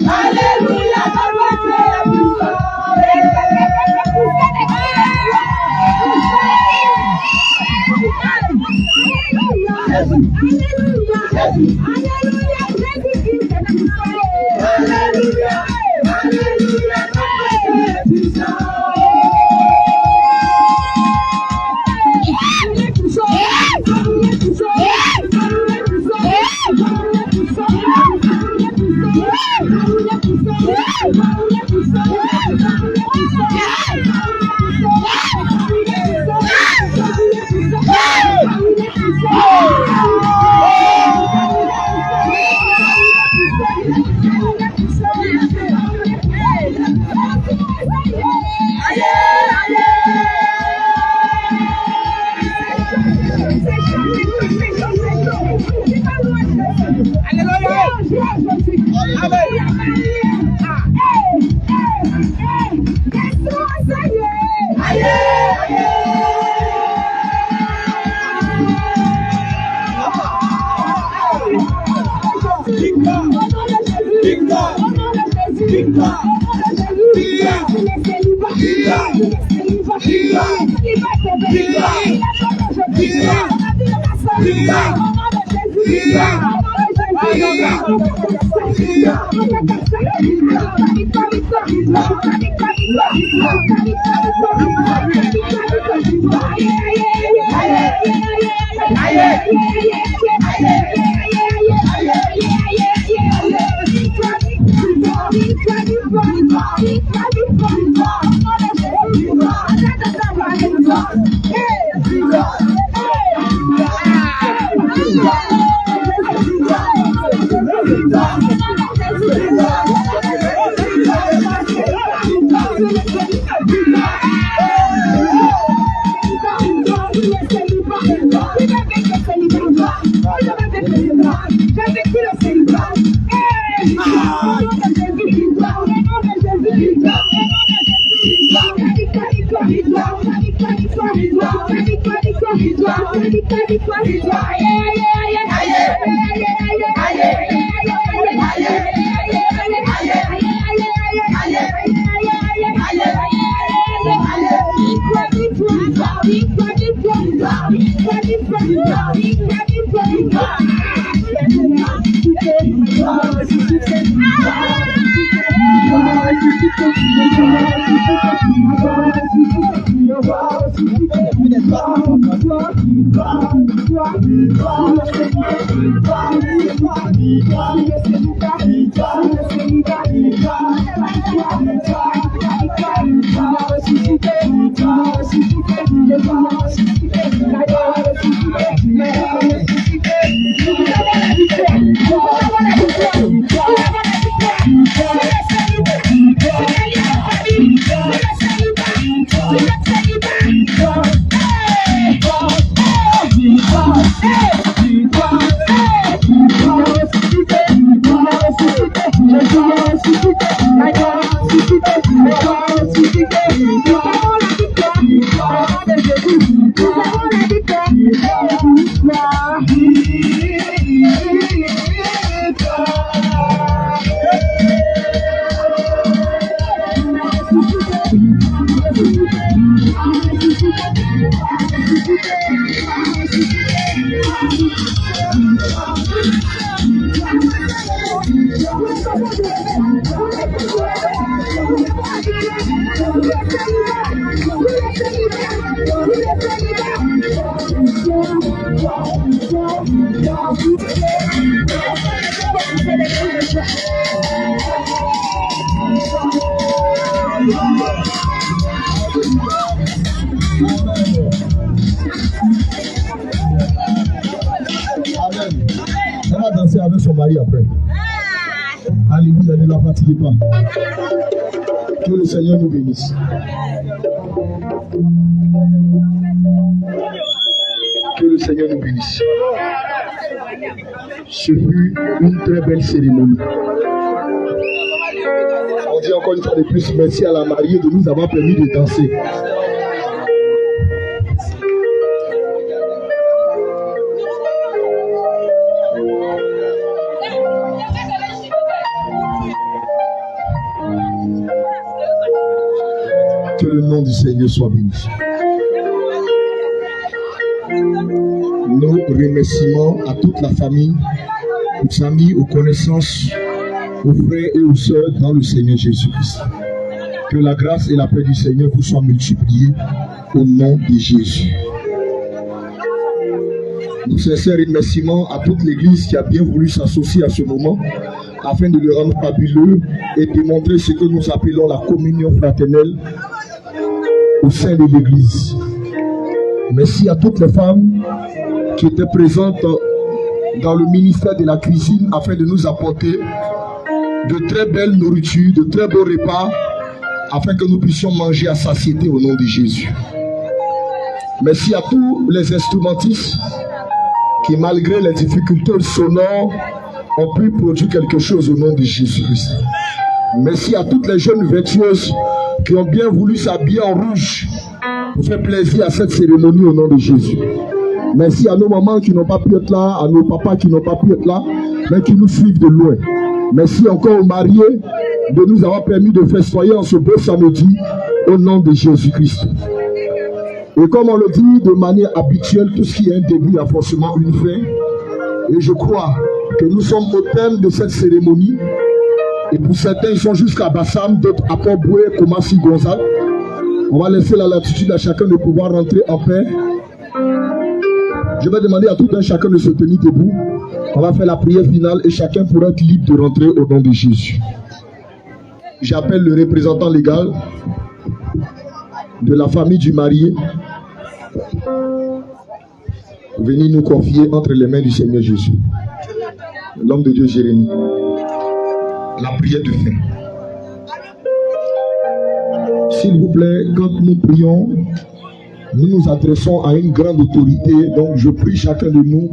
Alléluia, Elle va danser avec son mari après. Alléluia, ne la fatiguez pas. Que le Seigneur nous bénisse. Que le Seigneur nous bénisse. Ce fut une très belle cérémonie. On dit encore une fois de plus merci à la mariée de nous avoir permis de danser. Seigneur soit béni. Nos remerciements à toute la famille, aux amis, aux connaissances, aux frères et aux sœurs dans le Seigneur Jésus-Christ. Que la grâce et la paix du Seigneur vous soient multipliées au nom de Jésus. Nos sincères remerciements à toute l'Église qui a bien voulu s'associer à ce moment afin de le rendre fabuleux et démontrer ce que nous appelons la communion fraternelle au sein de l'Église. Merci à toutes les femmes qui étaient présentes dans le ministère de la cuisine afin de nous apporter de très belles nourritures, de très beaux repas afin que nous puissions manger à satiété au nom de Jésus. Merci à tous les instrumentistes qui, malgré les difficultés sonores, ont pu produire quelque chose au nom de Jésus-Christ. Merci à toutes les jeunes vertueuses qui ont bien voulu s'habiller en rouge pour faire plaisir à cette cérémonie au nom de Jésus. Merci à nos mamans qui n'ont pas pu être là, à nos papas qui n'ont pas pu être là, mais qui nous suivent de loin. Merci encore aux mariés de nous avoir permis de festoyer en ce beau samedi au nom de Jésus-Christ. Et comme on le dit de manière habituelle, tout ce qui est un début a forcément une fin. Et je crois que nous sommes au thème de cette cérémonie. Et pour certains, ils sont jusqu'à Bassam, d'autres à Port-Boué, Komassi, Gonzague. On va laisser la latitude à chacun de pouvoir rentrer en paix. Je vais demander à tout un chacun de se tenir debout. On va faire la prière finale et chacun pourra être libre de rentrer au nom de Jésus. J'appelle le représentant légal de la famille du marié. Venez nous confier entre les mains du Seigneur Jésus. L'homme de Dieu Jérémie. La prière de fin. S'il vous plaît, quand nous prions, nous nous adressons à une grande autorité. Donc je prie chacun de nous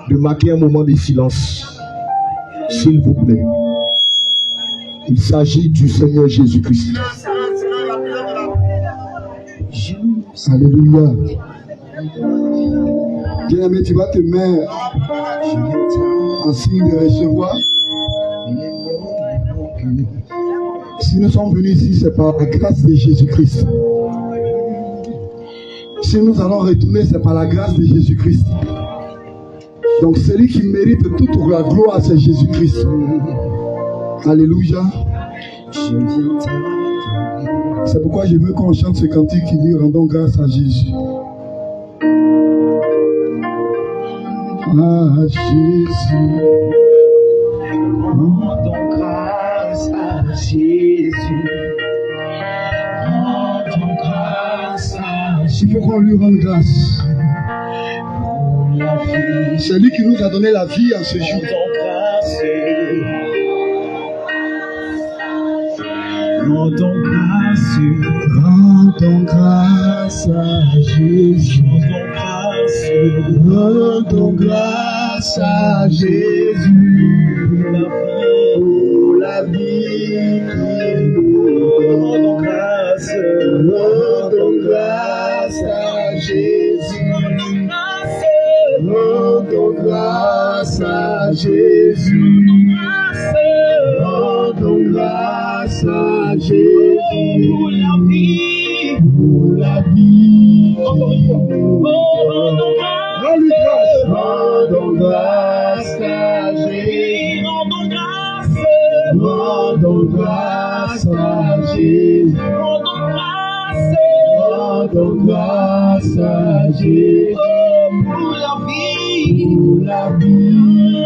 de marquer un moment de silence. S'il vous plaît. Il s'agit du Seigneur Jésus-Christ. Alléluia. Bien-aimé, tu vas te mettre en signe de recevoir. Si nous sommes venus ici, c'est par la grâce de Jésus-Christ. Si nous allons retourner, c'est par la grâce de Jésus-Christ. Donc celui qui mérite toute la gloire, c'est Jésus-Christ. Alléluia. C'est pourquoi je veux qu'on chante ce cantique qui dit rendons grâce à Jésus. À Jésus. Rendons grâce à Jésus. Rendons grâce à Jésus. Il faut qu'on lui rende grâce. C'est lui qui nous a donné la vie en ce jour. Rendons grâce. Rendons grâce à Jésus. Rendons grâce à Jésus. Pour la vie qu'il nous donne. Rendons grâce. Rendons grâce à Jésus. Rendons grâce à Jésus. Rendons grâce à Jésus. Pour la vie. Pour la vie. Rendons grâce à Jésus. Rendons grâce. Rendons grâce à Jésus. Rendons grâce. Rendons grâce à Jésus. Pour la vie. Pour la vie.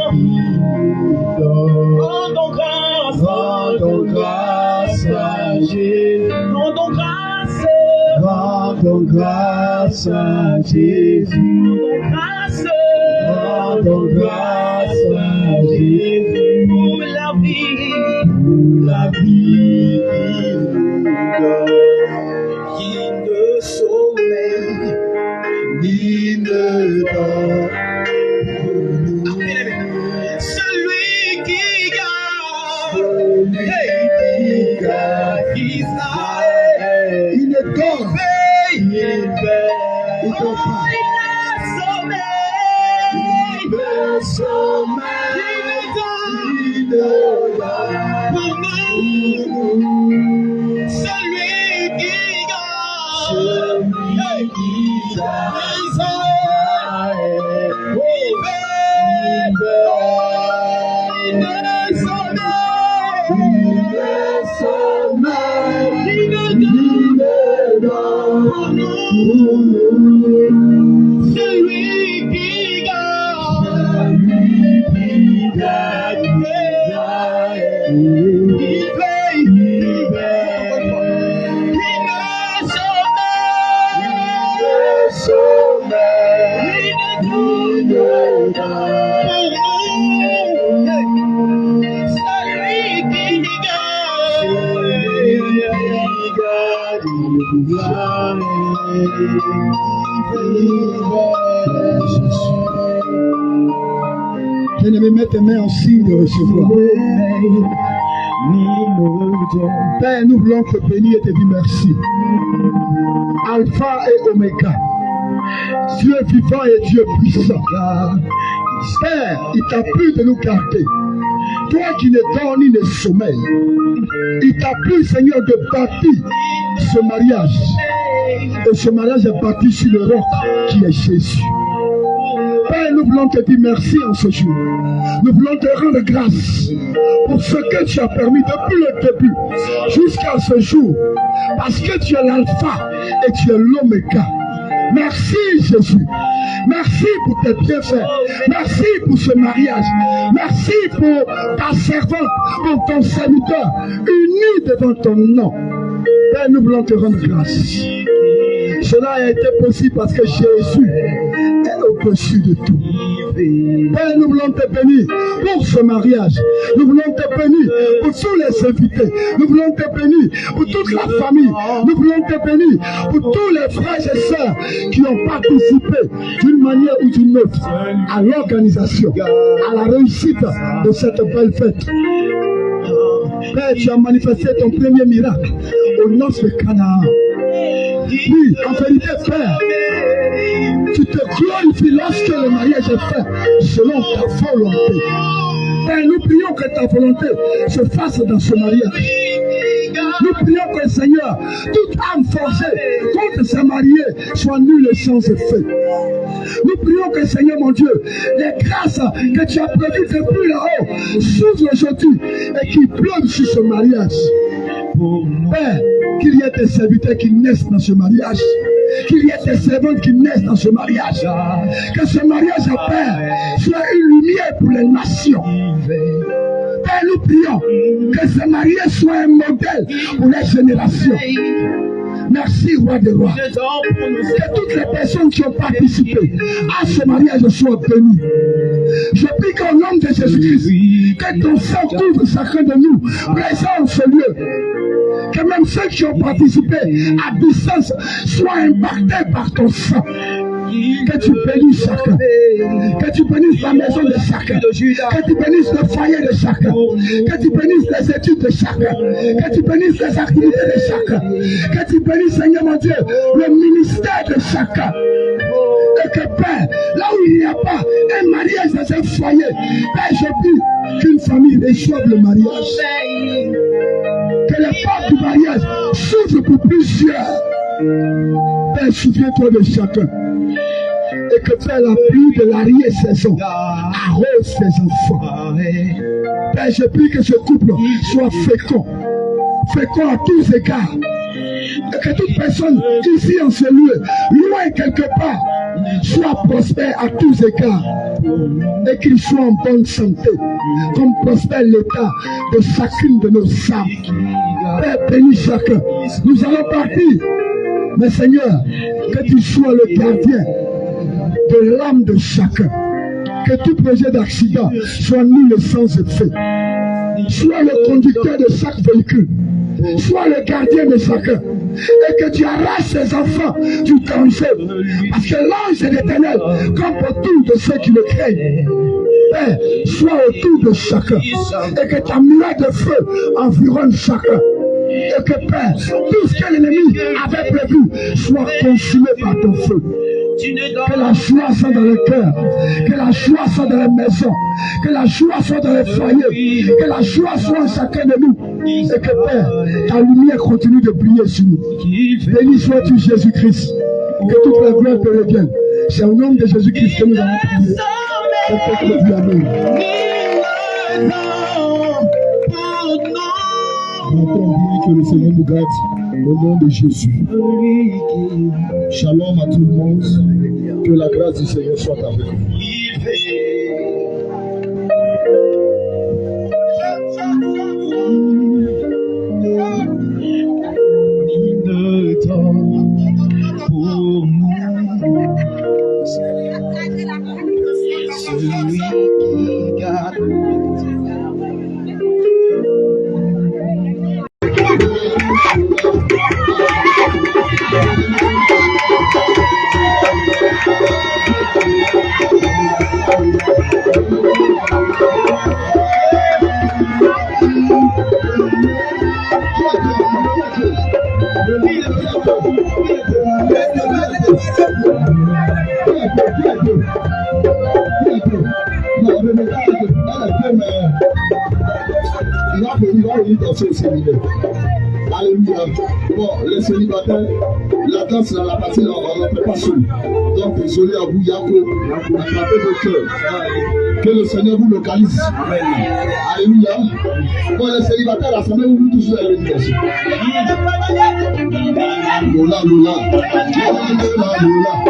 Rendons grâce. Rendons grâce à Jésus. Rendons grâce. Rendons grâce à Jésus. Rendons grâce à Jésus. Pour la vie. Pour la vie qui ne sommeille ni ne dort. Celui qui garde. Celui qui garde Israël. Il ne dort. Il veille. Il dort pas. Le sommeil, il ne dort pour nous. Celui qui garde, Bien-aimé, mets tes mains en signe de recevoir. Père, nous voulons te bénir et te dire merci. Alpha et Oméga, Dieu vivant et Dieu puissant. Père, il t'a plu de nous garder. Toi qui ne dors ni ne sommeil, il t'a plu, Seigneur, de bâtir ce mariage. Et ce mariage est bâti sur le roc qui est Jésus. Père, nous voulons te dire merci en ce jour. Nous voulons te rendre grâce pour ce que tu as permis depuis le début jusqu'à ce jour. Parce que tu es l'alpha et tu es l'oméga. Merci Jésus. Merci pour tes bienfaits. Merci pour ce mariage. Merci pour ta servante, pour ton serviteur, unis devant ton nom. Père, nous voulons te rendre grâce. Cela a été possible parce que Jésus est au-dessus de tout. Père, nous voulons te bénir pour ce mariage. Nous voulons te bénir pour tous les invités. Nous voulons te bénir pour toute la famille. Nous voulons te bénir pour tous les frères et sœurs qui ont participé d'une manière ou d'une autre à l'organisation, à la réussite de cette belle fête. Père, tu as manifesté ton premier miracle au noces de Canaan. Oui, en vérité, Père, tu te glorifies lorsque le mariage est fait selon ta volonté. Père, nous prions que ta volonté se fasse dans ce mariage. Nous prions que, Seigneur, toute âme forcée contre ces mariés soit nulle et sans effet. Nous prions que, Seigneur mon Dieu, les grâces que tu as prévues depuis là-haut s'ouvrent aujourd'hui et qui pleuvent sur ce mariage. Père, qu'il y ait des serviteurs qui naissent dans ce mariage. Qu'il y ait des servantes qui naissent dans ce mariage. Que ce mariage, Père, soit une lumière pour les nations. Père, nous prions que ce mariage soit un modèle pour les générations. Merci, roi des rois. Que toutes les personnes qui ont participé à ce mariage soient bénies. Je prie qu'au nom de Jésus-Christ, que ton sang couvre chacun de nous, présent en ce lieu. Que même ceux qui ont participé à distance soient impactés par ton sang. Que tu bénisses chacun. Que tu bénisses la maison de chacun. Que tu bénisses le foyer de chacun. Que tu bénisses les études de chacun. Que tu bénisses les activités de chacun. Que tu bénisses, Seigneur mon Dieu, le ministère de chacun. Et que Père, là où il n'y a pas un mariage dans un foyer, Père, je prie qu'une famille reçoive le mariage. Que les portes du mariage s'ouvrent pour plusieurs. Père, souviens-toi de chacun. Et que Père, la pluie de l'arrière-saison arrose ses enfants. Père, je prie que ce couple soit fécond. Fécond à tous égards. Et que toute personne ici en ce lieu, loin quelque part, soit prospère à tous égards. Et qu'il soit en bonne santé, comme prospère l'état de chacune de nos âmes. Père, bénis chacun. Nous allons partir. Mais Seigneur, que tu sois le gardien de l'âme de chacun. Que tout projet d'accident soit nul et sans effet. Sois le conducteur de chaque véhicule. Sois le gardien de chacun. Et que tu arraches ses enfants du danger. Parce que l'ange est l'éternel, comme autour de ceux qui le craignent. Père, sois autour de chacun. Et que ta muraille de feu environne chacun. Et que Père, tout ce que l'ennemi avait prévu soit consumé par ton feu. Que la joie soit dans le cœur, que la joie soit dans les maisons, que la joie soit dans les foyers, que la joie soit en chacun de nous. Et que Père, ta lumière continue de briller sur nous. Béni sois-tu Jésus-Christ. Que toute la gloire te revienne. C'est au nom de Jésus-Christ que nous allons prier. Amen. Que le Seigneur nous garde au nom de Jésus. Shalom à tout le monde. Que la grâce du Seigneur soit avec vous. Celui qui garde. Alléluia. Bon, les célibataires, la danse dans la partie, on ne fait pas seul. Donc, désolé à vous, Yacoub, attrapez vos cœurs. Que le Seigneur vous localise. Amen. Alléluia. Bon, les célibataires, la semaine, vous toujours à l'éducation. Lola, Lola. Lola, Lola, Lola.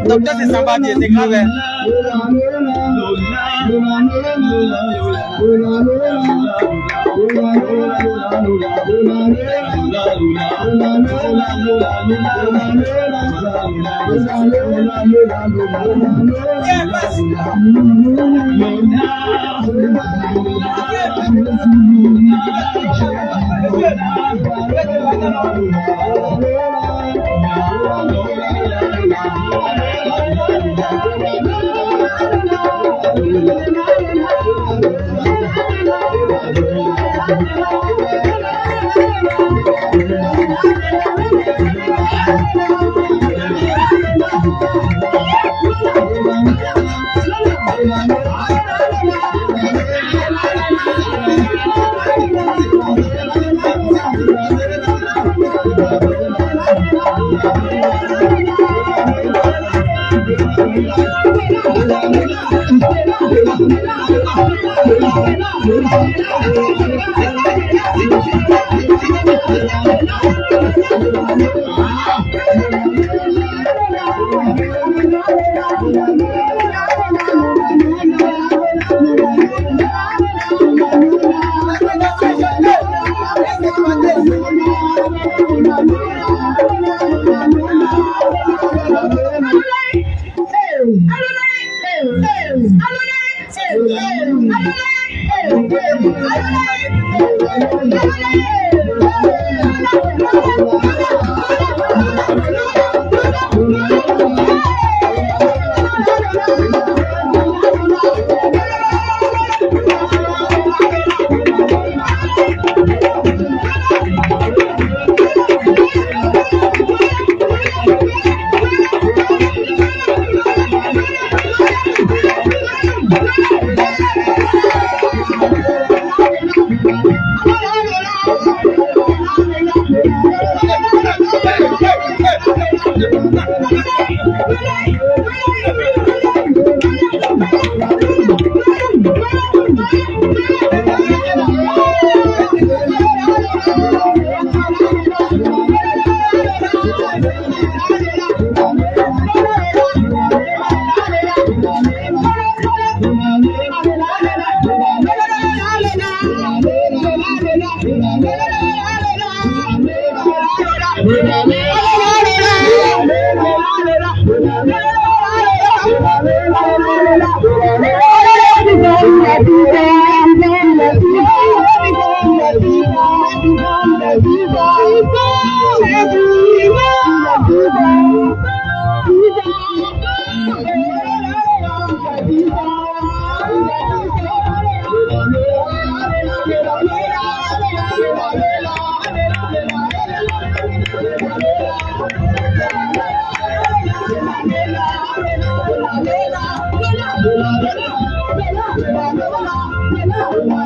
Docteur, c'est Sambadi, c'est grave. Hosanna,